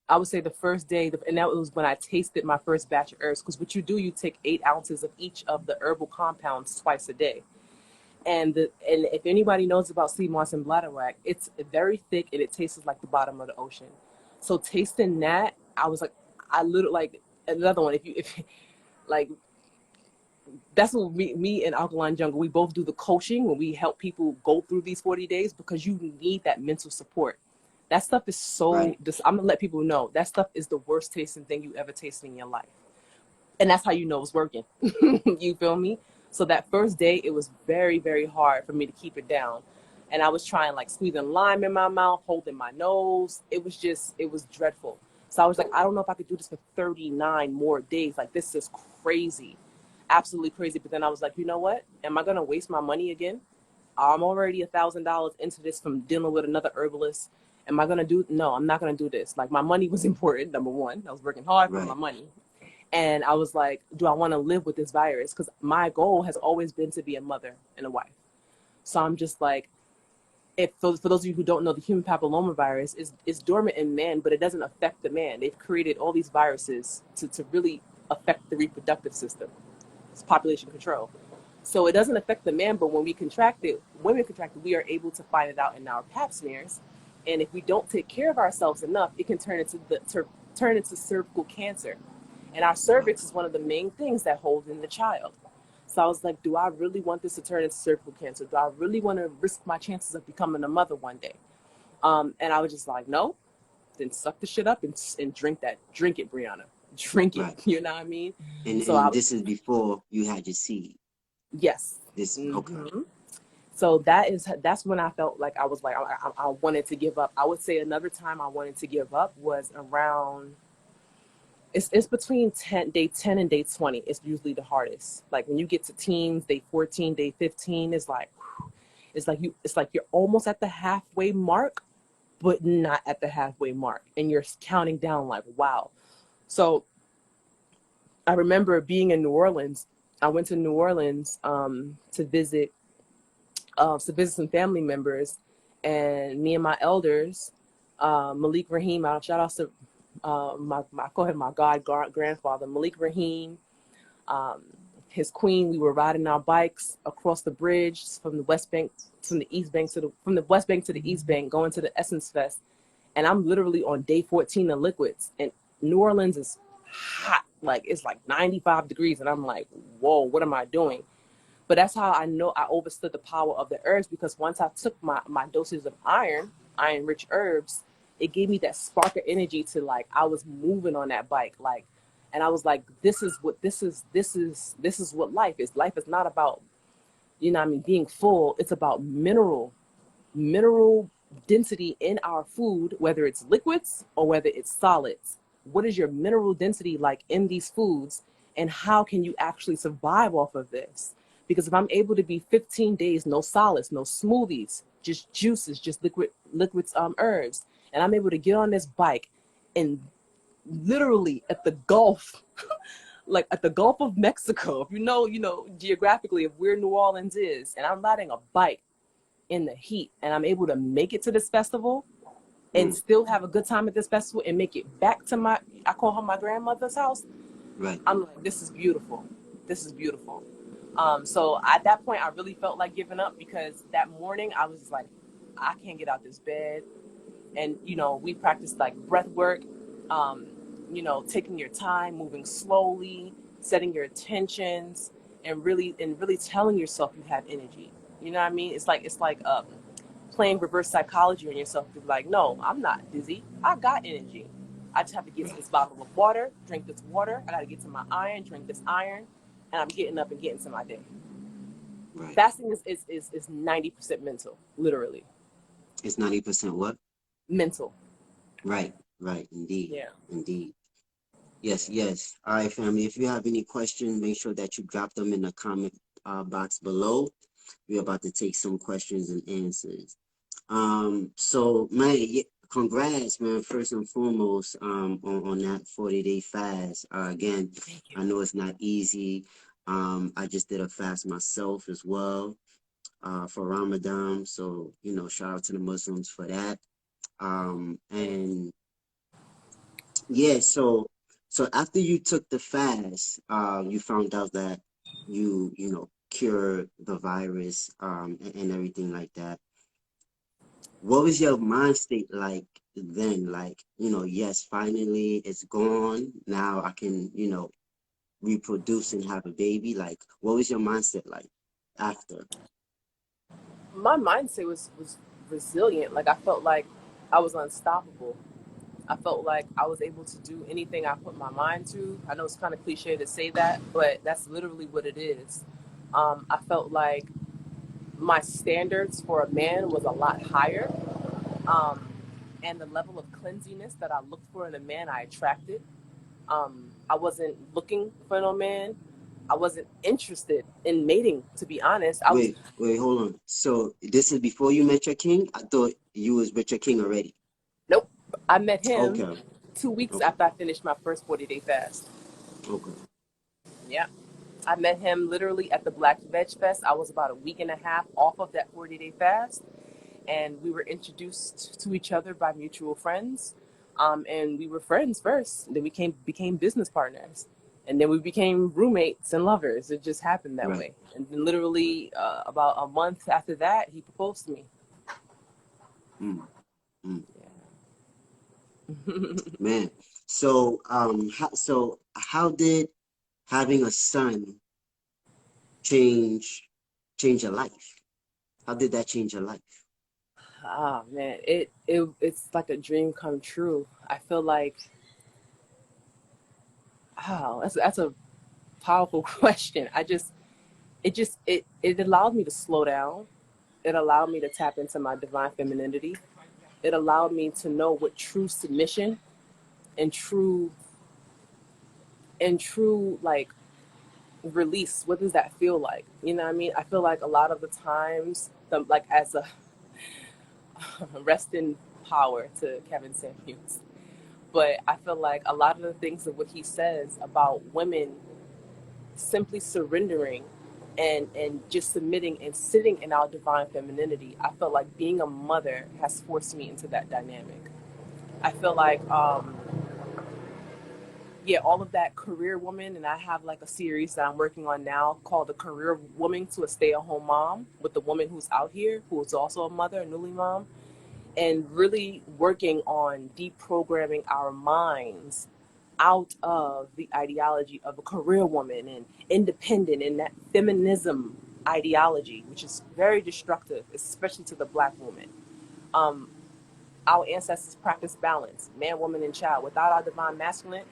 I would say the first day, and that was when I tasted my first batch of herbs. Because what you do, you take 8 ounces of each of the herbal compounds twice a day. And if anybody knows about sea moss and bladderwrack, it's very thick and it tastes like the bottom of the ocean. So tasting that, I was like, I literally, like, another one, if like, that's what me and Alkaline Jungle, we both do the coaching when we help people go through these 40 days, because you need that mental support. That stuff is so, Right. I'm gonna let people know that stuff is the worst tasting thing you ever tasted in your life. And that's how you know it's working. You feel me? So that first day, it was very, very hard for me to keep it down. And I was trying, like, squeezing lime in my mouth, holding my nose. It was just, it was dreadful. So I was like, I don't know if I could do this for 39 more days. Like, this is crazy. Absolutely crazy. But then I was like, you know what? Am I going to waste my money again? I'm already $1,000 into this from dealing with another herbalist. Am I going to do? No, I'm not going to do this. Like, my money was important, number one. I was working hard for my Right. money. And I was like, do I want to live with this virus? Because my goal has always been to be a mother and a wife. So I'm just like, if for those of you who don't know, the human papilloma virus is dormant in man, but it doesn't affect the man. They've created all these viruses to really affect the reproductive system. It's population control. So it doesn't affect the man, but when we contract it, women contract it, we are able to find it out in our pap smears. And if we don't take care of ourselves enough, it can turn into cervical cancer. And our Right. cervix is one of the main things that holds in the child. So I was like, do I really want this to turn into cervical cancer? Do I really want to risk my chances of becoming a mother one day? And I was just like, no, then suck the shit up and drink it, Brianna. Drink it. Right. You know what I mean? And So I and was, this is before you had your seed. yes. This okay. Hmm. So that's when I felt like I was like, I wanted to give up. I would say another time I wanted to give up was around, it's between day 10 and day 20. It's usually the hardest. Like when you get to teens, day 14, day 15, it's like you're almost at the halfway mark, but not at the halfway mark. And you're counting down like, wow. So I remember being in New Orleans. I went to New Orleans to visit some family members, and me and my elders, Malik Rahim, shout out to my grandfather, Malik Rahim, um, his queen. We were riding our bikes across the bridge from the West Bank, from the West Bank to the East Bank, going to the Essence Fest. And I'm literally on day 14 of liquids, and New Orleans is hot, like it's like 95 degrees, and I'm like, whoa, what am I doing? But that's how I know I overstood the power of the herbs, because once I took my doses of iron rich herbs, it gave me that spark of energy to, like, I was moving on that bike, like, and I was like, this is what life is. Life is not about, what I mean, being full. It's about mineral density in our food, whether it's liquids or whether it's solids. What is your mineral density like in these foods, and how can you actually survive off of this? Because if I'm able to be 15 days, no solids, no smoothies, just juices, just liquids, herbs, and I'm able to get on this bike and literally at the Gulf, like at the Gulf of Mexico, if geographically of where New Orleans is, and I'm riding a bike in the heat, and I'm able to make it to this festival and Mm. still have a good time at this festival and make it back to I call her my grandmother's house. Right. I'm like, this is beautiful. This is beautiful. So at that point, I really felt like giving up, because that morning I was like, I can't get out this bed. And, we practiced like breath work, taking your time, moving slowly, setting your intentions, and really telling yourself you have energy. You know what I mean? It's like playing reverse psychology on yourself. To be like, no, I'm not dizzy. I got energy. I just have to get to this bottle of water, drink this water. I got to get to my iron, drink this iron, and I'm getting up and getting to my day. Right. Fasting is 90% mental, literally. It's 90% what? Mental. Right. Right. Indeed. Yeah. Indeed. Yes. Yes. All right, family. If you have any questions, make sure that you drop them in the comment box below. We're about to take some questions and answers. So man, congrats, man. First and foremost, on that 40-day fast. Again, Thank you. I know it's not easy. I just did a fast myself as well, for Ramadan. So, shout out to the Muslims for that. And yeah, so after you took the fast, you found out that you cured the virus, and everything like that. What was your mind state like then? Like, yes, finally it's gone. Now I can, reproduce and have a baby. Like, what was your mindset like after? My mindset was resilient. Like I felt like I was unstoppable. I felt like I was able to do anything I put my mind to. I know it's kind of cliche to say that, but that's literally what it is. I felt like my standards for a man was a lot higher, um, and the level of cleansiness that I looked for in a man, I attracted. I wasn't looking for no man. I wasn't interested in mating, to be honest. I was Wait, hold on. So this is before you met your king? I thought you was with your king already. Nope. I met him Okay, 2 weeks okay, after I finished my first 40-day fast. okay. Yeah. I met him literally at the Black Veg Fest. I was about a week and a half off of that 40-day fast, and we were introduced to each other by mutual friends. And we were friends first, and then we became business partners, and then we became roommates and lovers. It just happened that Right. way. And then literally about a month after that, he proposed to me. Mm, mm. Yeah. Man. So how did having a son change your life? How did that change your life? Ah man, it's like a dream come true. I feel like, oh, that's a powerful question. It allowed me to slow down. It allowed me to tap into my divine femininity. It allowed me to know what true submission and true like release. What does that feel like? You know what I mean? I feel like a lot of the times, like as a rest in power to Kevin Samuels. But I feel like a lot of the things of what he says about women simply surrendering and just submitting and sitting in our divine femininity, I feel like being a mother has forced me into that dynamic. I feel like yeah, all of that career woman, and I have like a series that I'm working on now called The Career Woman to a Stay-at-Home Mom, with the woman who's out here who is also a mother, a newly mom, and really working on deprogramming our minds out of the ideology of a career woman and independent and that feminism ideology, which is very destructive, especially to the Black woman. Um, our ancestors practiced balance, man, woman, and child. Without our divine masculine,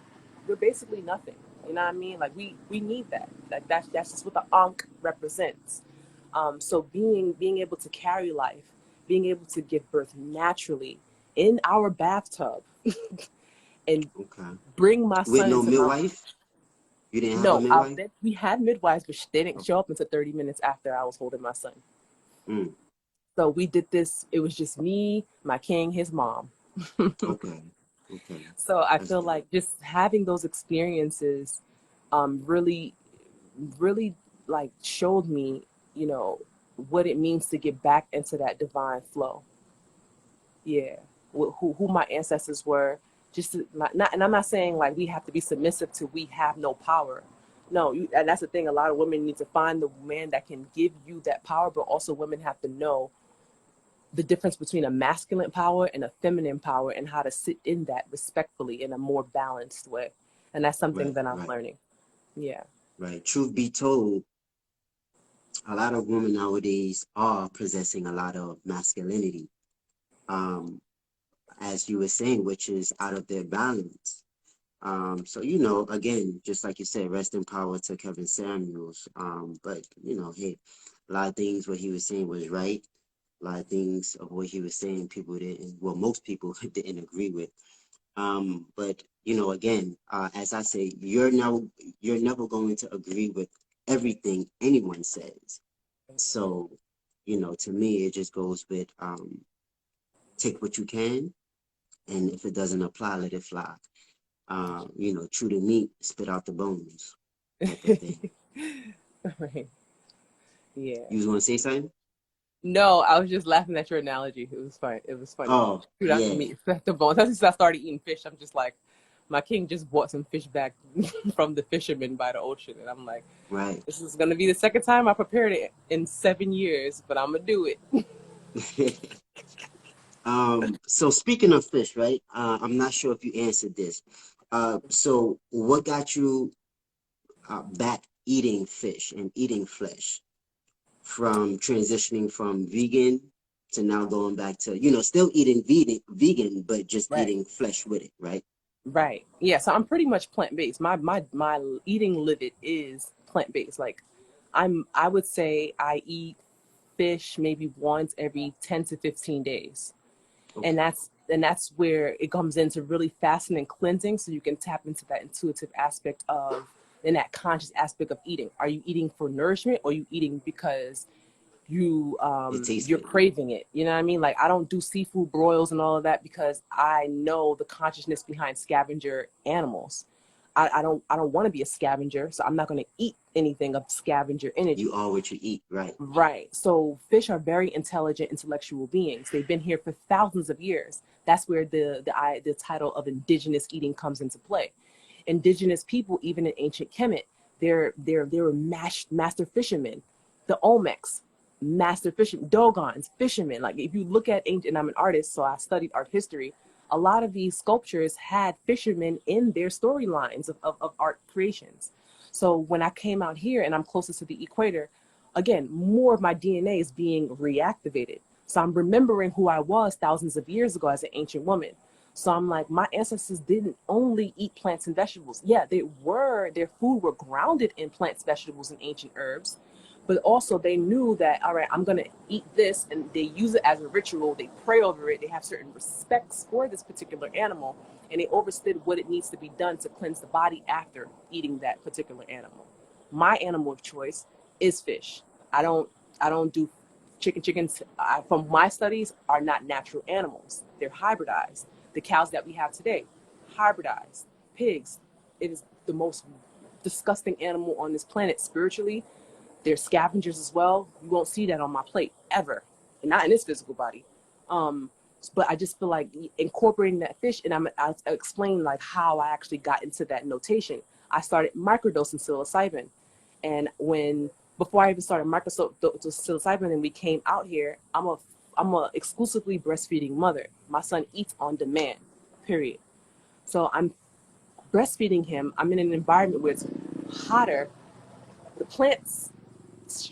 we're basically nothing. You know what I mean? Like we need that. Like that's just what the Ankh represents. So being able to carry life, being able to give birth naturally in our bathtub, and Okay. bring my With son no into my midwife? You didn't have a no. midwife? We had midwives, but they didn't Okay. show up until 30 minutes after I was holding my son. Mm, So we did this. It was just me, my king, his mom. okay. Okay. So I That's feel good. like just having those experiences really, really like showed me, you know, what it means to get back into that divine flow. Yeah, who my ancestors were. Just to, not, and I'm not saying like we have to be submissive to we have no power. No, and that's the thing. A lot of women need to find the man that can give you that power, but also women have to know the difference between a masculine power and a feminine power and how to sit in that respectfully in a more balanced way. And that's something Right, that I'm right, learning. Yeah. right. Truth be told, a lot of women nowadays are possessing a lot of masculinity. Um, as you were saying, which is out of their balance. So again, just like you said, rest in power to Kevin Samuels. But hey, a lot of things what he was saying was right. A lot of things of what he was saying, people didn't. Well, most people didn't agree with. But again, as I say, you're never going to agree with everything anyone says. So, to me, it just goes with take what you can, and if it doesn't apply, let it fly. Chew the meat, spit out the bones, type of thing. Right. Yeah. You was gonna say something? No, I was just laughing at your analogy. It was fun. It was funny. Oh, Shoot out the yeah, meat, expect the bones. That's since I started eating fish. I'm just like, my king just bought some fish back from the fishermen by the ocean, and I'm like, right. this is gonna be the second time I prepared it in 7 years, but I'm gonna do it. So speaking of fish, right? I'm not sure if you answered this. So what got you back eating fish and eating flesh from transitioning from vegan to now going back to, still eating vegan, but just Right. eating flesh with it, right? Right. Yeah. So I'm pretty much plant based. My eating livid is plant based. Like I would say I eat fish maybe once every 10 to 15 days. And Okay. that's where it comes into really fasting and cleansing, so you can tap into that intuitive aspect of and that conscious aspect of eating. Are you eating for nourishment, or are you eating because It tastes you're good. craving it? You know what I mean? Like, I don't do seafood broils and all of that because I know the consciousness behind scavenger animals. I don't want to be a scavenger, so I'm not going to eat anything of scavenger You energy. are what you eat, right? Right. So fish are very intelligent, intellectual beings. They've been here for thousands of years. That's where the title of indigenous eating comes into play. Indigenous people, even in ancient Kemet, they were master fishermen. The Olmecs, master fishermen. Dogons, fishermen. Like, if you look at ancient, and I'm an artist, so I studied art history. A lot of these sculptures had fishermen in their storylines of art creations. So when I came out here and I'm closest to the equator, again, more of my DNA is being reactivated. So I'm remembering who I was thousands of years ago as an ancient woman. So I'm like, my ancestors didn't only eat plants and vegetables. Yeah, their food were grounded in plants, vegetables, and ancient herbs. But also they knew that, all right, I'm going to eat this, and they use it as a ritual. They pray over it. They have certain respects for this particular animal, and they understood what it needs to be done to cleanse the body after eating that particular animal. My animal of choice is fish. I don't I don't do chickens. From my studies, are not natural animals. They're hybridized. The cows that we have today, hybridized. Pigs, it is the most disgusting animal on this planet spiritually. They're scavengers as well. You won't see that on my plate ever, and not in this physical body. Um, but I just feel like incorporating that fish, and I'll explain like how I actually got into that notation. I started microdosing psilocybin, and when before I even started microdosing psilocybin, and we came out here, I'm a exclusively breastfeeding mother. My son eats on demand, period. So I'm breastfeeding him. I'm in an environment where it's hotter. The plants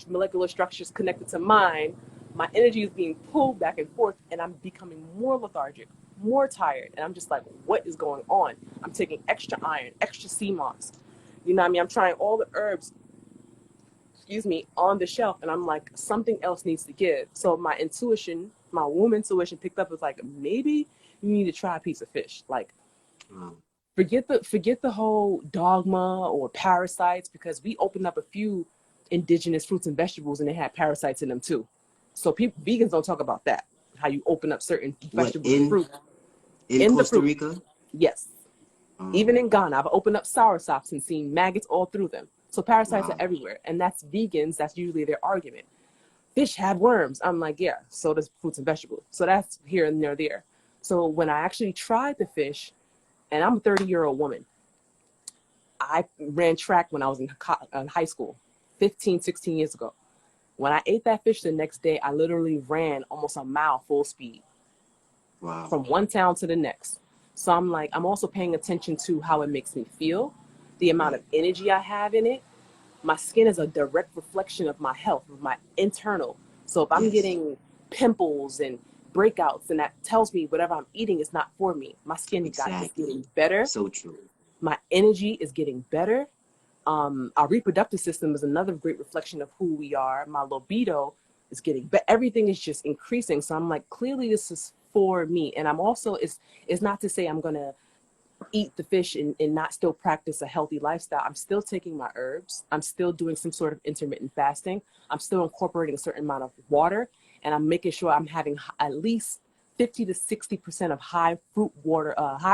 molecular structures connected to mine, my energy is being pulled back and forth, and I'm becoming more lethargic, more tired. And I'm just like, what is going on? I'm taking extra iron, extra sea moss. You know what I mean? I'm trying all the herbs, on the shelf, and I'm like, something else needs to give. So my intuition, my womb intuition picked up, was like, maybe you need to try a piece of fish. Like, Um, forget the whole dogma or parasites, because we opened up a few indigenous fruits and vegetables and they had parasites in them too. So vegans don't talk about that. How you open up certain what vegetables and fruit in in the Costa fruit. Rica? Yes. Even in Ghana, I've opened up sour sops and seen maggots all through them. So parasites are Wow. everywhere. And that's vegans. That's usually their argument. Fish have worms. I'm like, yeah, so does fruits and vegetables. So that's here and there. So when I actually tried the fish, and I'm a 30-year-old woman, I ran track when I was in high school, 15, 16 years ago. When I ate that fish the next day, I literally ran almost a mile full speed Wow. from one town to the next. So I'm like, I'm also paying attention to how it makes me feel, the amount of Right. energy I have in it. My skin is a direct reflection of my health, of my internal. So if I'm Yes. getting pimples and breakouts, and that tells me whatever I'm eating is not for me. My skin is Exactly. getting better. So true. My energy is getting better. Our reproductive system is another great reflection of who we are. My libido is getting, but everything is just increasing. So I'm like, clearly this is for me. And I'm also, it's not to say I'm going to eat the fish and not still practice a healthy lifestyle. I'm still taking my herbs. I'm still doing some sort of intermittent fasting. I'm still incorporating a certain amount of water, and I'm making sure I'm having at least 50 to 60% of high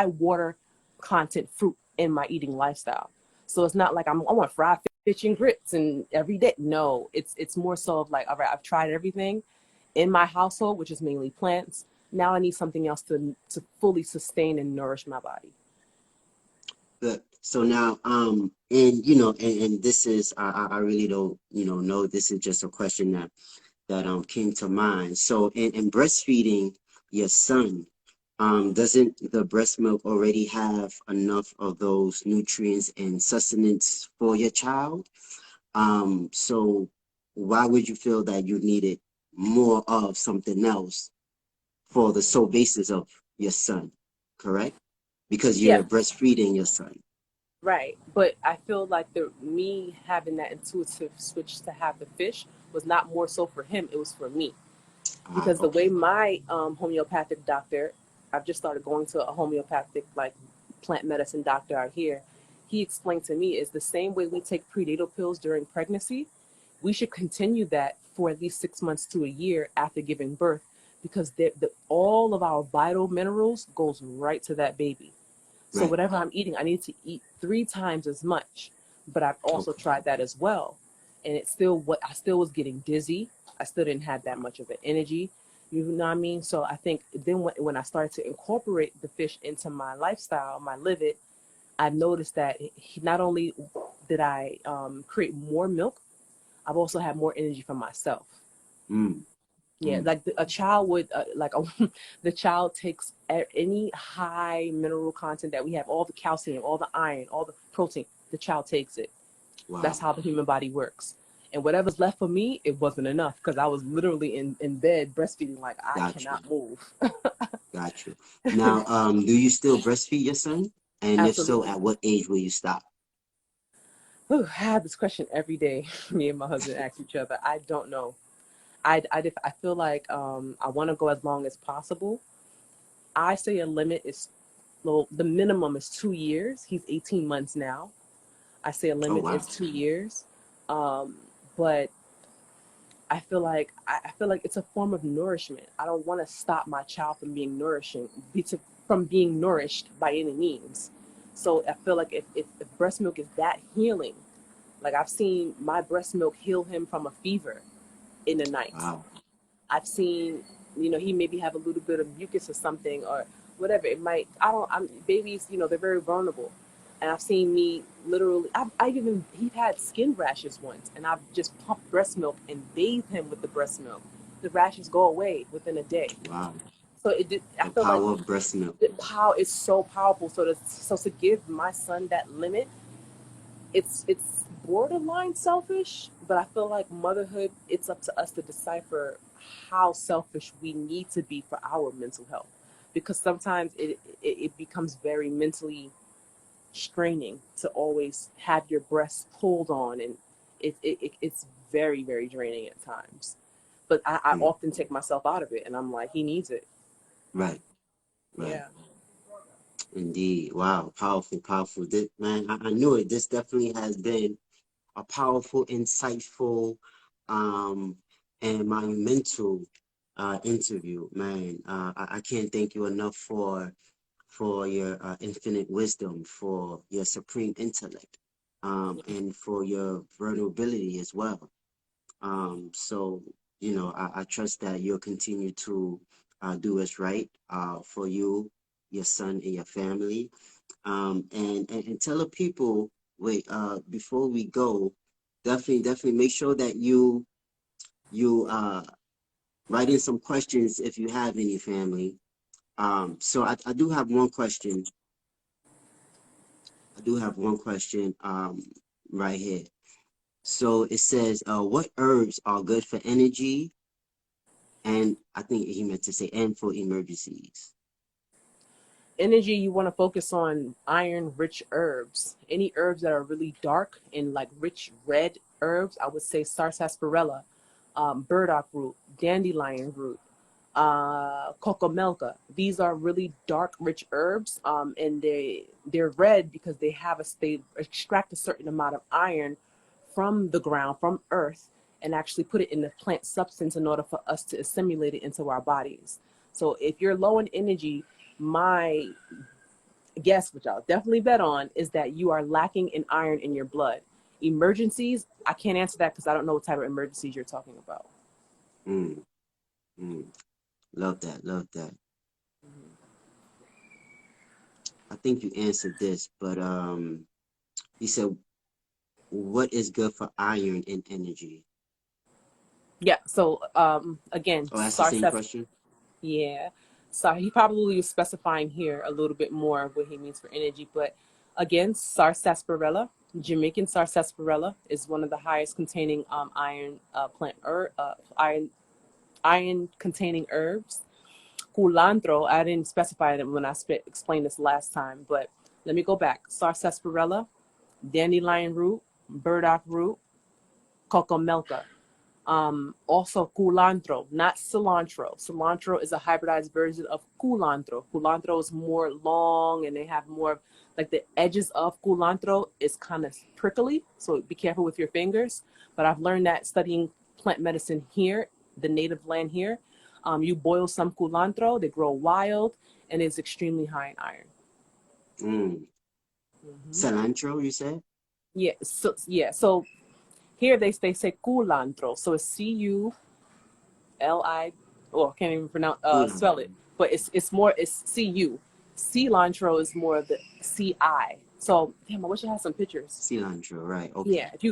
water content fruit in my eating lifestyle. So it's not like I want fried fish and grits and every day. No, it's more so of like, all right, I've tried everything in my household, which is mainly plants. Now I need something else to fully sustain and nourish my body. Good. So now, and and this is, I really don't, know, this is just a question that came to mind. So in breastfeeding, your son, doesn't the breast milk already have enough of those nutrients and sustenance for your child? So why would you feel that you needed more of something else for the sole basis of your son, correct? Because Yeah, you're breastfeeding your son. right. But I feel like the me having that intuitive switch to have the fish was not more so for him, it was for me. Ah, Because the way okay. my homeopathic doctor, I've just started going to a homeopathic like plant medicine doctor out here. He explained to me is the same way we take prenatal pills during pregnancy. We should continue that for at least 6 months to a year after giving birth, because all of our vital minerals goes right to that baby. So Right. whatever I'm eating, I need to eat 3 times as much. But I've also Okay. tried that as well, and it's still what I still was getting dizzy. I still didn't have that much of an energy. You know what I mean? So I think then when I started to incorporate the fish into my lifestyle, my live it, I noticed that not only did I create more milk, I've also had more energy for myself. Mm, Yeah, mm. like a child would the child takes any high mineral content that we have, all the calcium, all the iron, all the protein. The child takes it. That's Wow. how the human body works. And whatever's left for me, it wasn't enough because I was literally in bed breastfeeding like I Got you. cannot move. Got you. Now, do you still breastfeed your son? And if so, Absolutely. at what age will you stop? Whew, I have this question every day. Me and my husband ask each other. I don't know. I feel like I want to go as long as possible. I say a limit is, well, the minimum is 2 years. He's 18 months now. I say a Oh, limit is wow. 2 years. But I feel like it's a form of nourishment. I don't want to stop my child from being from being nourished by any means. So I feel like if breast milk is that healing, like I've seen my breast milk heal him from a fever in the night. Wow. I've seen, he maybe have a little bit of mucus or something or whatever. It might, I don't, I'm, babies, they're very vulnerable. And I've seen me literally, he had skin rashes once and I've just pumped breast milk and bathed him with the breast milk. The rashes go away within a day. Wow. So it did, I The feel like power of breast milk. the power is so powerful. So to give my son that limit, it's borderline selfish, but I feel like motherhood, it's up to us to decipher how selfish we need to be for our mental health, because sometimes it becomes very mentally straining to always have your breasts pulled on, and it's very very draining at times. But I Mm. often take myself out of it, and I'm like, he needs it. Right. Right. Yeah. Indeed. Wow. Powerful, powerful. This, man, I knew it. This definitely has been a powerful, insightful, um, and monumental interview, man. I can't thank you enough for your infinite wisdom, for your supreme intellect, and for your vulnerability as well. So, I trust that you'll continue to do what's right for you, your son, and your family. And tell the people, wait, before we go, definitely make sure that you write in some questions if you have any family. So I do have one question. I do have one question right here. So it says, what herbs are good for energy? And I think he meant to say, and for emergencies. Energy, you want to focus on iron rich herbs. Any herbs that are really dark and like rich red herbs, I would say sarsaparilla, burdock root, dandelion root, cocomelca. These are really dark rich herbs, and they're red because they extract a certain amount of iron from the ground, from earth, and actually put it in the plant substance in order for us to assimilate it into our bodies. So if you're low in energy, my guess, which I'll definitely bet on, is that you are lacking in iron in your blood. Emergencies, I can't answer that because I don't know what type of emergencies you're talking about. Mm, mm. Love that. Love that. I think you answered this, but he said, what is good for iron and energy? Yeah. So again, Oh, that's the same question? yeah. So he probably is specifying here a little bit more of what he means for energy. But again, sarsaparilla, Jamaican sarsaparilla, is one of the highest containing iron iron containing herbs. Culantro, I didn't specify it when I explained this last time, but let me go back. Sarsaparilla, dandelion root, burdock root, cocomelca. Also culantro, not cilantro. Cilantro is a hybridized version of culantro. Culantro is more long and they have more, like the edges of culantro is kind of prickly. So be careful with your fingers. But I've learned that studying plant medicine here, the native land here, you boil some culantro, they grow wild, and it's extremely high in iron. Cilantro, you said? Yeah. So here they say culantro. So it's CULI. Oh, I can't even pronounce spell it. But it's CU. Cilantro is more of the CI. So damn, I wish I had some pictures. Cilantro, right? Okay. Yeah. If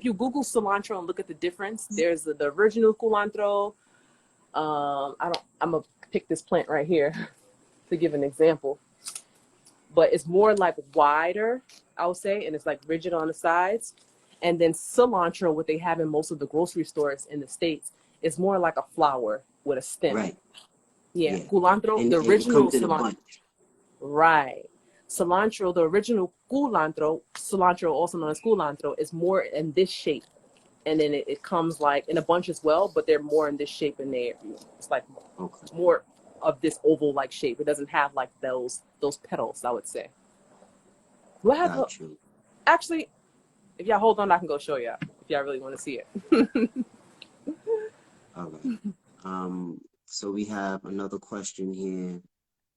you Google cilantro and look at the difference, there's the original culantro. I'm gonna pick this plant right here to give an example. But it's more like wider, I would say, and it's like rigid on the sides. And then cilantro, what they have in most of the grocery stores in the States, is more like a flower with a stem. Right. Yeah. Culantro, and the original it comes in cilantro. a bunch. Right. Cilantro, the original cilantro, also known as culantro, is more in this shape. And then it comes like in a bunch as well, but they're more in this shape and it's like more of this oval like shape. It doesn't have like those petals, I would say. Do I have actually, if y'all hold on, I can go show y'all if y'all really want to see it. All right. So we have another question here.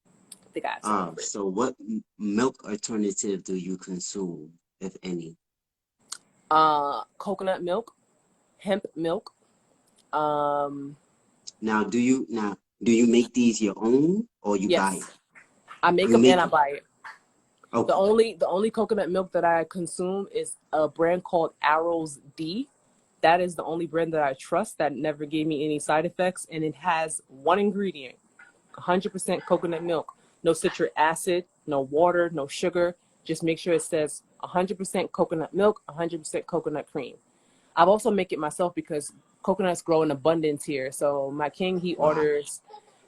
I think I so what milk alternative do you consume, if any? Coconut milk, hemp milk. Now do you make these your own or you buy it? I make them and I buy it. Okay. The only coconut milk that I consume is a brand called Arrows D. That is the only brand that I trust that never gave me any side effects, and it has one ingredient: 100% coconut milk. No citric acid, no water, no sugar. Just make sure it says 100% coconut milk, 100% coconut cream. I've also make it myself because coconuts grow in abundance here. So my king, he orders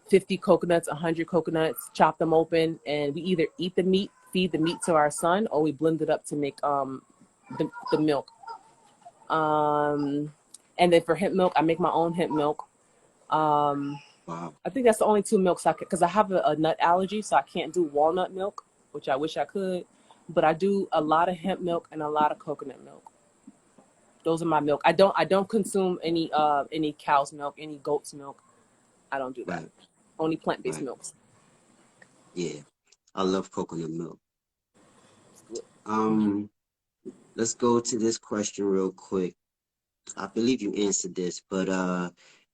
50 coconuts, 100 coconuts, chop them open, and we either eat the meat, feed the meat to our son, or we blend it up to make the milk. And then for hemp milk, I make my own hemp milk. I think that's the only two milks because I have a nut allergy, so I can't do walnut milk, which I wish I could. But I do a lot of hemp milk and a lot of coconut milk. Those are my milk. I don't consume any cow's milk, any goat's milk. I don't do that. Right. Only plant-based milks. Yeah, I love coconut milk. Let's go to this question real quick. I believe you answered this, but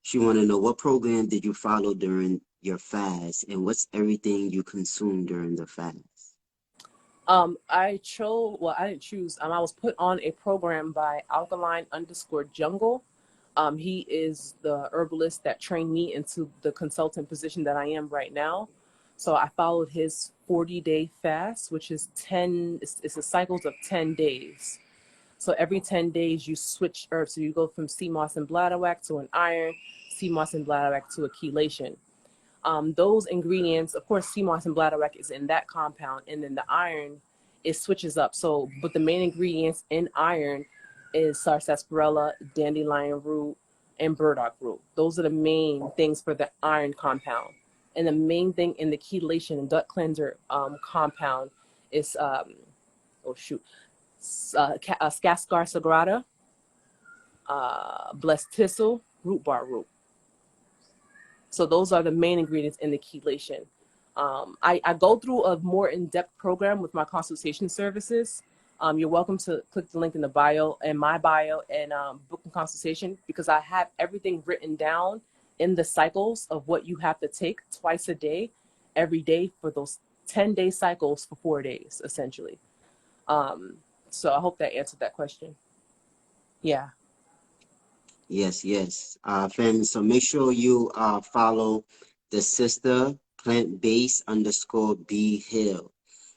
she want to know, what program did you follow during your fast, and what's everything you consumed during the fast? I didn't choose. I was put on a program by Alkaline_Jungle. He is the herbalist that trained me into the consultant position that I am right now. So I followed his 40-day fast, which is it's a cycles of 10 days. So every 10 days you switch herbs. So you go from sea moss and bladderwrack to an iron, sea moss and bladderwrack to a chelation. Those ingredients, of course, sea moss and bladderwrack is in that compound, and then the iron, it switches up. So, but the main ingredients in iron is sarsaparilla, dandelion root, and burdock root. Those are the main things for the iron compound. And the main thing in the chelation and gut cleanser compound is, Scascar sagrada, blessed thistle, root bar root. So those are the main ingredients in the chelation. I go through a more in-depth program with my consultation services. You're welcome to click the link in the bio and my bio and book a consultation, because I have everything written down in the cycles of what you have to take twice a day, every day for those 10-day cycles for 4 days, essentially. So I hope that answered that question. Yeah. Yes. Family, so make sure you follow the sister plant-based underscore B Hill.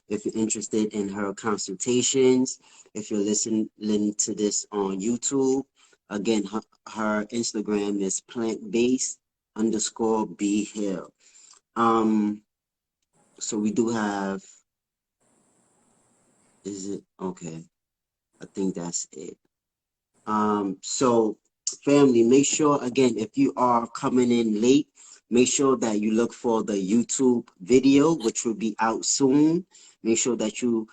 If you're interested in her consultations, if you're listening to this on YouTube, again, her Instagram is plant-based underscore B Hill. So we do have, is it okay? I think that's it. So family, make sure again, if you are coming in late, make sure that you look for the YouTube video, which will be out soon. Make sure that you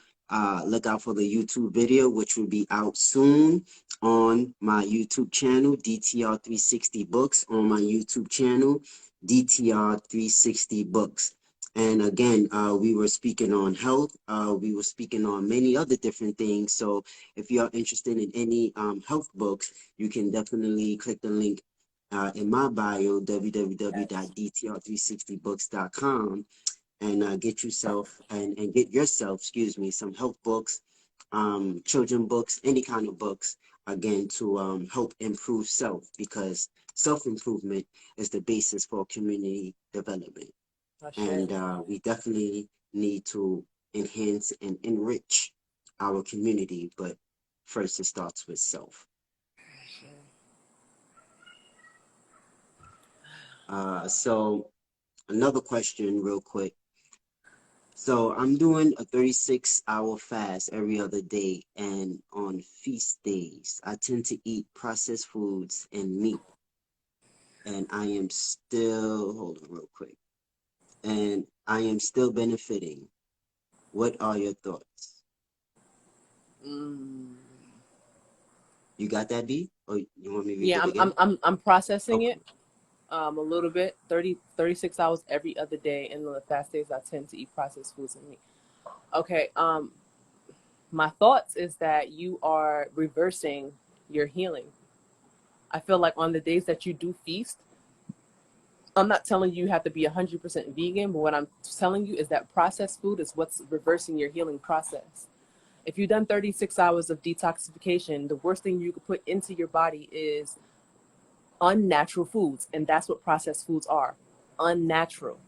look out for the YouTube video, which will be out soon on my YouTube channel, DTR 360 Books, on my YouTube channel, DTR 360 Books. And again, we were speaking on health. We were speaking on many other different things. So if you are interested in any health books, you can definitely click the link in my bio, www.dtr360books.com, and get yourself and get yourself, excuse me, some health books, children books, any kind of books, again, to help improve self, because self-improvement is the basis for community development. And we definitely need to enhance and enrich our community, but first it starts with self. So another question real quick. So I'm doing a 36-hour fast every other day, and on feast days, I tend to eat processed foods and meat. And I am still, hold on real quick, and I am still benefiting. What are your thoughts? You got that, B? Or you want me to read it again? I'm processing it a little bit. 36 hours every other day, and on the fast days I tend to eat processed foods and meat. Okay, my thoughts is that you are reversing your healing. I feel like on the days that you do feast, I'm not telling you have to be 100% vegan, but what I'm telling you is that processed food is what's reversing your healing process. If you've done 36 hours of detoxification, the worst thing you could put into your body is unnatural foods, and that's what processed foods are, unnatural.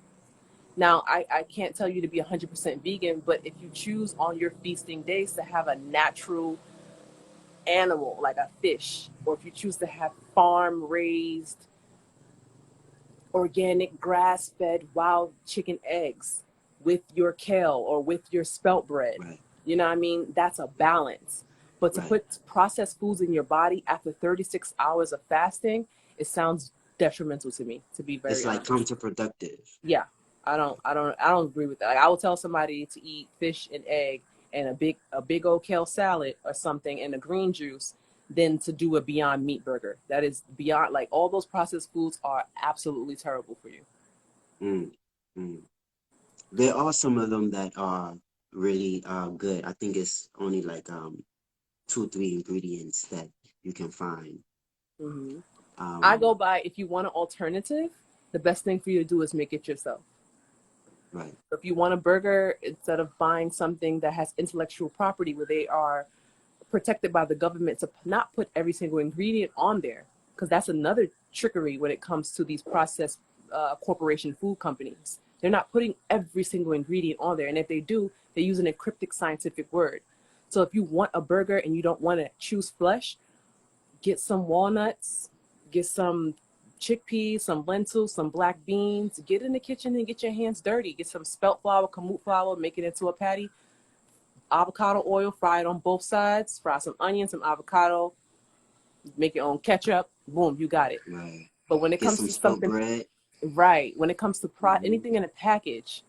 Now, I can't tell you to be 100% vegan, but if you choose on your feasting days to have a natural animal, like a fish, or if you choose to have farm-raised, organic, grass-fed, wild chicken eggs with your kale or with your spelt bread, Right. you know what I mean? That's a balance. But to put processed foods in your body after 36 hours of fasting, it sounds detrimental to me, to be very honest. It's like counterproductive. Yeah, I don't agree with that. Like, I will tell somebody to eat fish and egg and a big old kale salad or something and a green juice than to do a Beyond Meat burger. That is beyond, like, all those processed foods are absolutely terrible for you. There are some of them that are really good. I think it's only like 2-3 ingredients that you can find. I go by, if you want an alternative, the best thing for you to do is make it yourself. Right. So if you want a burger, instead of buying something that has intellectual property where they are protected by the government to not put every single ingredient on there, because that's another trickery when it comes to these processed corporation food companies. They're not putting every single ingredient on there, and if they do, they use an encrypted scientific word. So if you want a burger and you don't want to choose flesh, get some walnuts, get some chickpeas, some lentils, some black beans. Get in the kitchen and get your hands dirty. Get some spelt flour, kamut flour, make it into a patty. Avocado oil, fry it on both sides. Fry some onions, some avocado. Make your own ketchup. Boom, you got it. Right. But when it Get comes some to spelt something, bread. right? When it comes to anything in a package,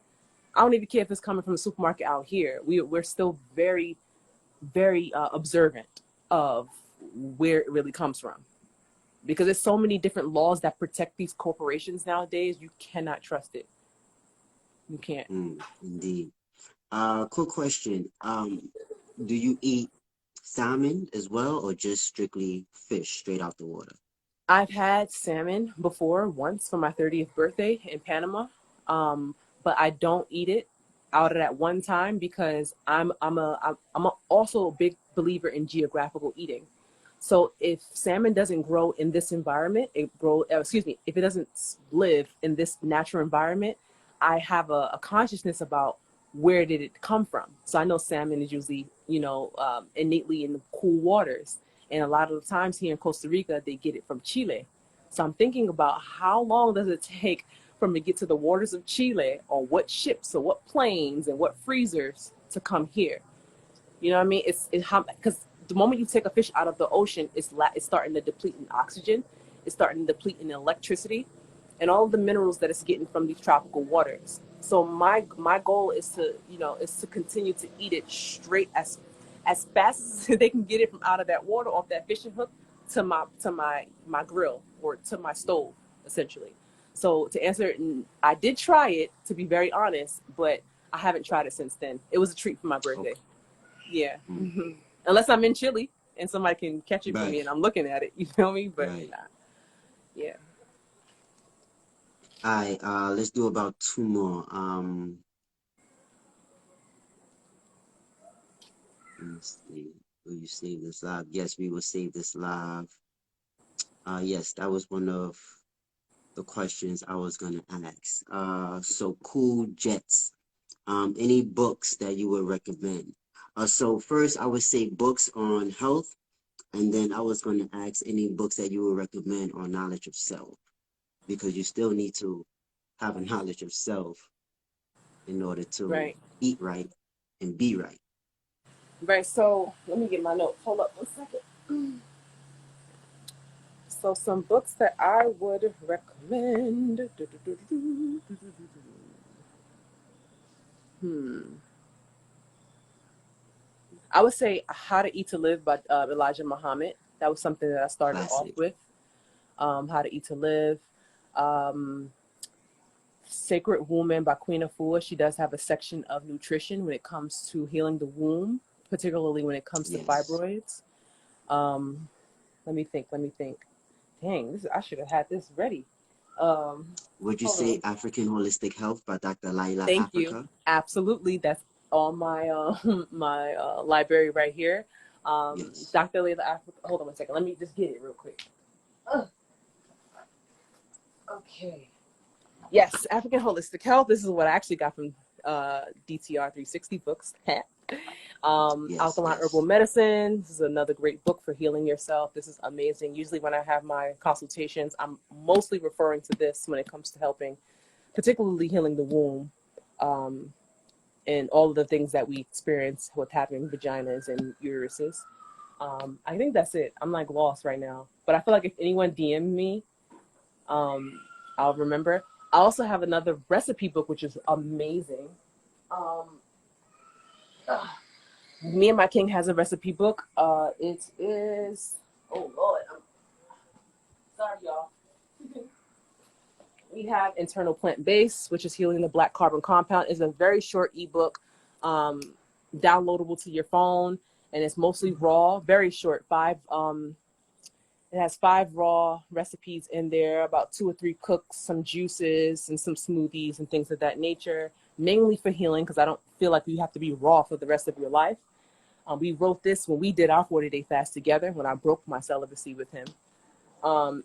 I don't even care if it's coming from the supermarket out here. We're still very, very observant of where it really comes from, because there's so many different laws that protect these corporations nowadays. You cannot trust it. You can't. Indeed. Quick question. Do you eat salmon as well, or just strictly fish straight out the water? I've had salmon before, once for my 30th birthday in Panama, but I don't eat it out of that one time because I'm also a big believer in geographical eating. So if salmon doesn't grow in this environment, if it doesn't live in this natural environment, I have a consciousness about where did it come from. So I know salmon is usually, innately in the cool waters. And a lot of the times here in Costa Rica, they get it from Chile. So I'm thinking about how long does it take from to get to the waters of Chile, or what ships or what planes and what freezers to come here. You know what I mean? Because the moment you take a fish out of the ocean, it's starting to deplete in oxygen, it's starting to deplete in electricity, and all of the minerals that it's getting from these tropical waters. So my goal is to continue to eat it straight as fast as they can get it from out of that water, off that fishing hook, to my grill or to my stove, essentially. So to answer it, I did try it, to be very honest, but I haven't tried it since then. It was a treat for my birthday. Okay. Yeah. Mm-hmm. Unless I'm in Chile and somebody can catch it for me and I'm looking at it, you feel me? But nah. Yeah. All right, let's do about 2 more. Let me see. Will you save this live? Yes, we will save this live. Yes, that was one of the questions I was gonna ask. So Cool Jets. Any books that you would recommend? So first I would say books on health, and then I was gonna ask any books that you would recommend on knowledge of self, because you still need to have a knowledge of self in order to eat right and be right. Right. So let me get my notes. Hold up 1 second. So some books that I would recommend. I would say How to Eat to Live by Elijah Muhammad. That was something that I started off with. How to Eat to Live. Sacred Woman by Queen Afua. She does have a section of nutrition when it comes to healing the womb, particularly when it comes to fibroids. Let me think. Dang, I should have had this ready. Would you say African Holistic Health by Dr. Laila Thank Africa? you. Absolutely. That's on my my library right here. Dr. Laila Africa. Hold on 1 second. Let me just get it real quick. Okay. Yes, African Holistic Health. This is what I actually got from DTR 360 books. Alkaline Herbal Medicine. This is another great book for healing yourself. This is amazing. Usually when I have my consultations, I'm mostly referring to this when it comes to helping, particularly healing the womb, and all of the things that we experience with having vaginas and uteruses. I think that's it. I'm like lost right now. But I feel like if anyone DM me, I'll remember. I also have another recipe book, which is amazing. Me and My King has a recipe book. It is, oh Lord, I'm sorry, y'all. We have Internal Plant Base, which is Healing the Black Carbon Compound. It's a very short ebook, downloadable to your phone, and it's mostly raw, very short. It has 5 raw recipes in there, about 2 or 3 cooks, some juices and some smoothies and things of that nature, mainly for healing, because I don't feel like you have to be raw for the rest of your life. We wrote this when we did our 40-day fast together, when I broke my celibacy with him.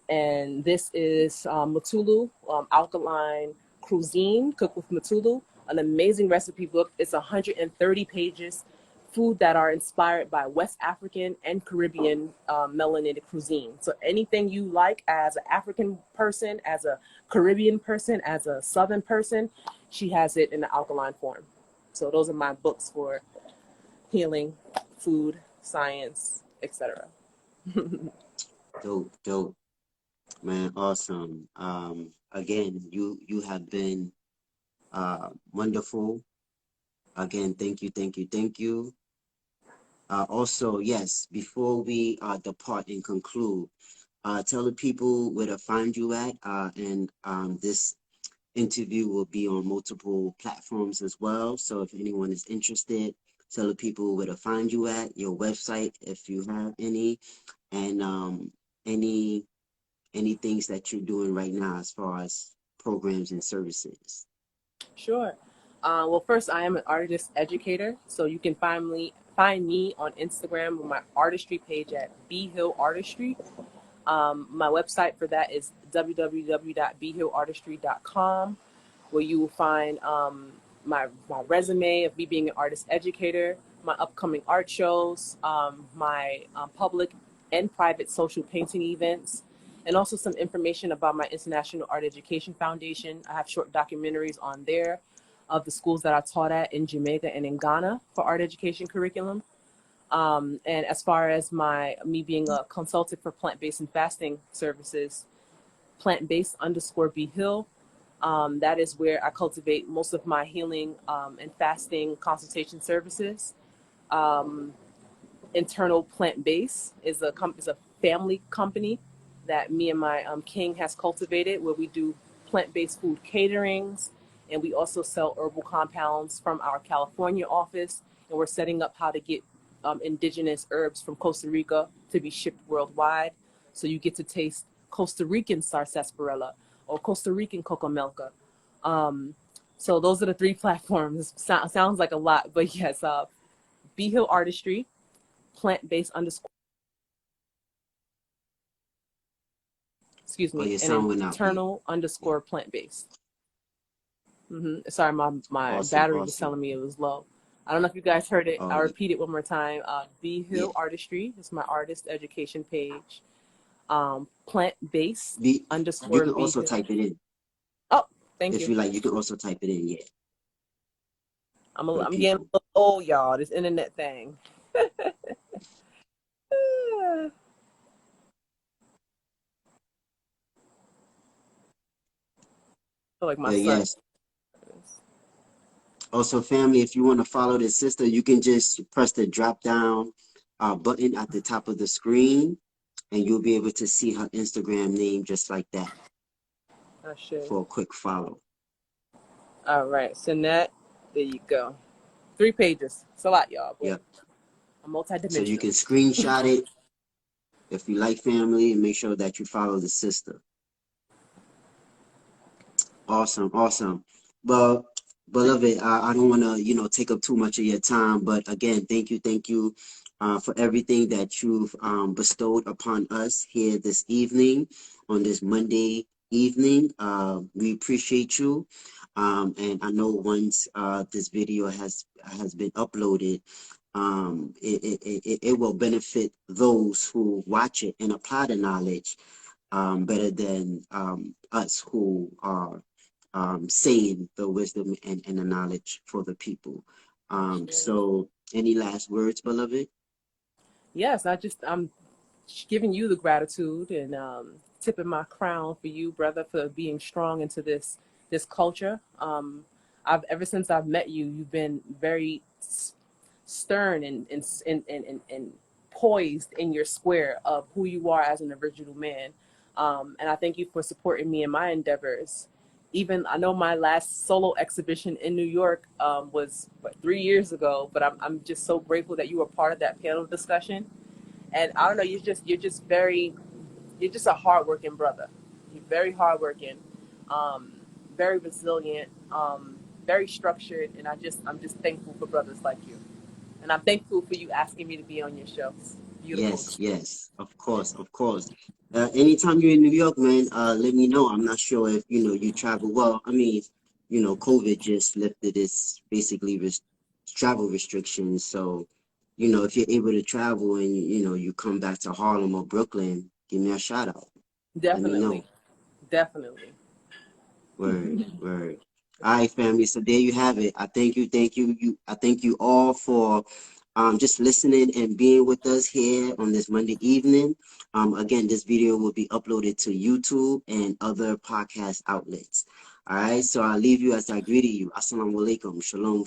And this is Matulu, Alkaline Cuisine, Cooked with Matulu, an amazing recipe book. It's 130 pages, food that are inspired by West African and Caribbean melanated cuisine. So anything you like as an African person, as a Caribbean person, as a Southern person, she has it in the alkaline form. So those are my books for healing, food, science, etc. Dope, man, awesome. Again, you have been wonderful. Again, thank you. Also, yes, before we depart and conclude, tell the people where to find you at, and this interview will be on multiple platforms as well. So if anyone is interested, tell the people where to find you at, your website, if you have any, and any things that you're doing right now as far as programs and services. Sure. Well, first, I am an artist educator, so you can find find me on Instagram with my artistry page at B Hill Artistry. My website for that is www.bhillartistry.com, where you will find my resume of me being an artist educator, my upcoming art shows, my public and private social painting events, and also some information about my International Art Education Foundation. I have short documentaries on there of the schools that I taught at in Jamaica and in Ghana for art education curriculum. And as far as me being a consultant for plant-based and fasting services, plant-based_B Hill, that is where I cultivate most of my healing and fasting consultation services. Internal Plant Base is a family company that me and my king has cultivated, where we do plant-based food caterings, and we also sell herbal compounds from our California office, and we're setting up how to get indigenous herbs from Costa Rica to be shipped worldwide. So you get to taste Costa Rican sarsaparilla or Costa Rican cocomelca. So those are the 3 platforms. Sounds like a lot, but yes, B Hill Artistry, plant-based _ excuse me, and internal _ plant-based. Sorry, my battery was telling me it was low. I don't know if you guys heard it. I'll repeat it one more time. B Hill Artistry is my artist education page. Plant-based _ You can also type it in. Oh, thank you. If you like, you can also type it in, yeah. I'm getting a little old, y'all, this internet thing. Like my son. Yes. Also, family, if you want to follow this sister, you can just press the drop down button at the top of the screen, and you'll be able to see her Instagram name just like that for a quick follow. All right, Sinette, there you go. 3 pages. It's a lot, y'all. Yeah. I'm multidimensional. So you can screenshot it if you like, family, and make sure that you follow the sister. Awesome, awesome. But beloved, I don't want to, take up too much of your time. But again, thank you for everything that you've bestowed upon us here this evening, on this Monday evening. We appreciate you. And I know once this video has been uploaded, it will benefit those who watch it and apply the knowledge better than us who are saying the wisdom and the knowledge for the people. So any last words, beloved? Yes, I'm giving you the gratitude and tipping my crown for you, brother, for being strong into this culture. Ever since I've met you, you've been very stern and poised in your square of who you are as an original man. And I thank you for supporting me in my endeavors. Even I know my last solo exhibition in New York was 3 years ago, but I'm just so grateful that you were part of that panel discussion. And I don't know, you're just a hardworking brother. You're very hardworking, very resilient, very structured, and I'm just thankful for brothers like you. And I'm thankful for you asking me to be on your show. Beautiful. Yes, of course. Anytime you're in New York, man, let me know. I'm not sure if you travel. Well, I mean, COVID just lifted its basically travel restrictions. So, if you're able to travel and you come back to Harlem or Brooklyn, give me a shout out. Definitely. Word. All right, family. So there you have it. I thank you. I thank you all for just listening and being with us here on this Monday evening. Again, this video will be uploaded to YouTube and other podcast outlets. All right. So I'll leave you as I greet you. Assalamu alaikum. Shalom.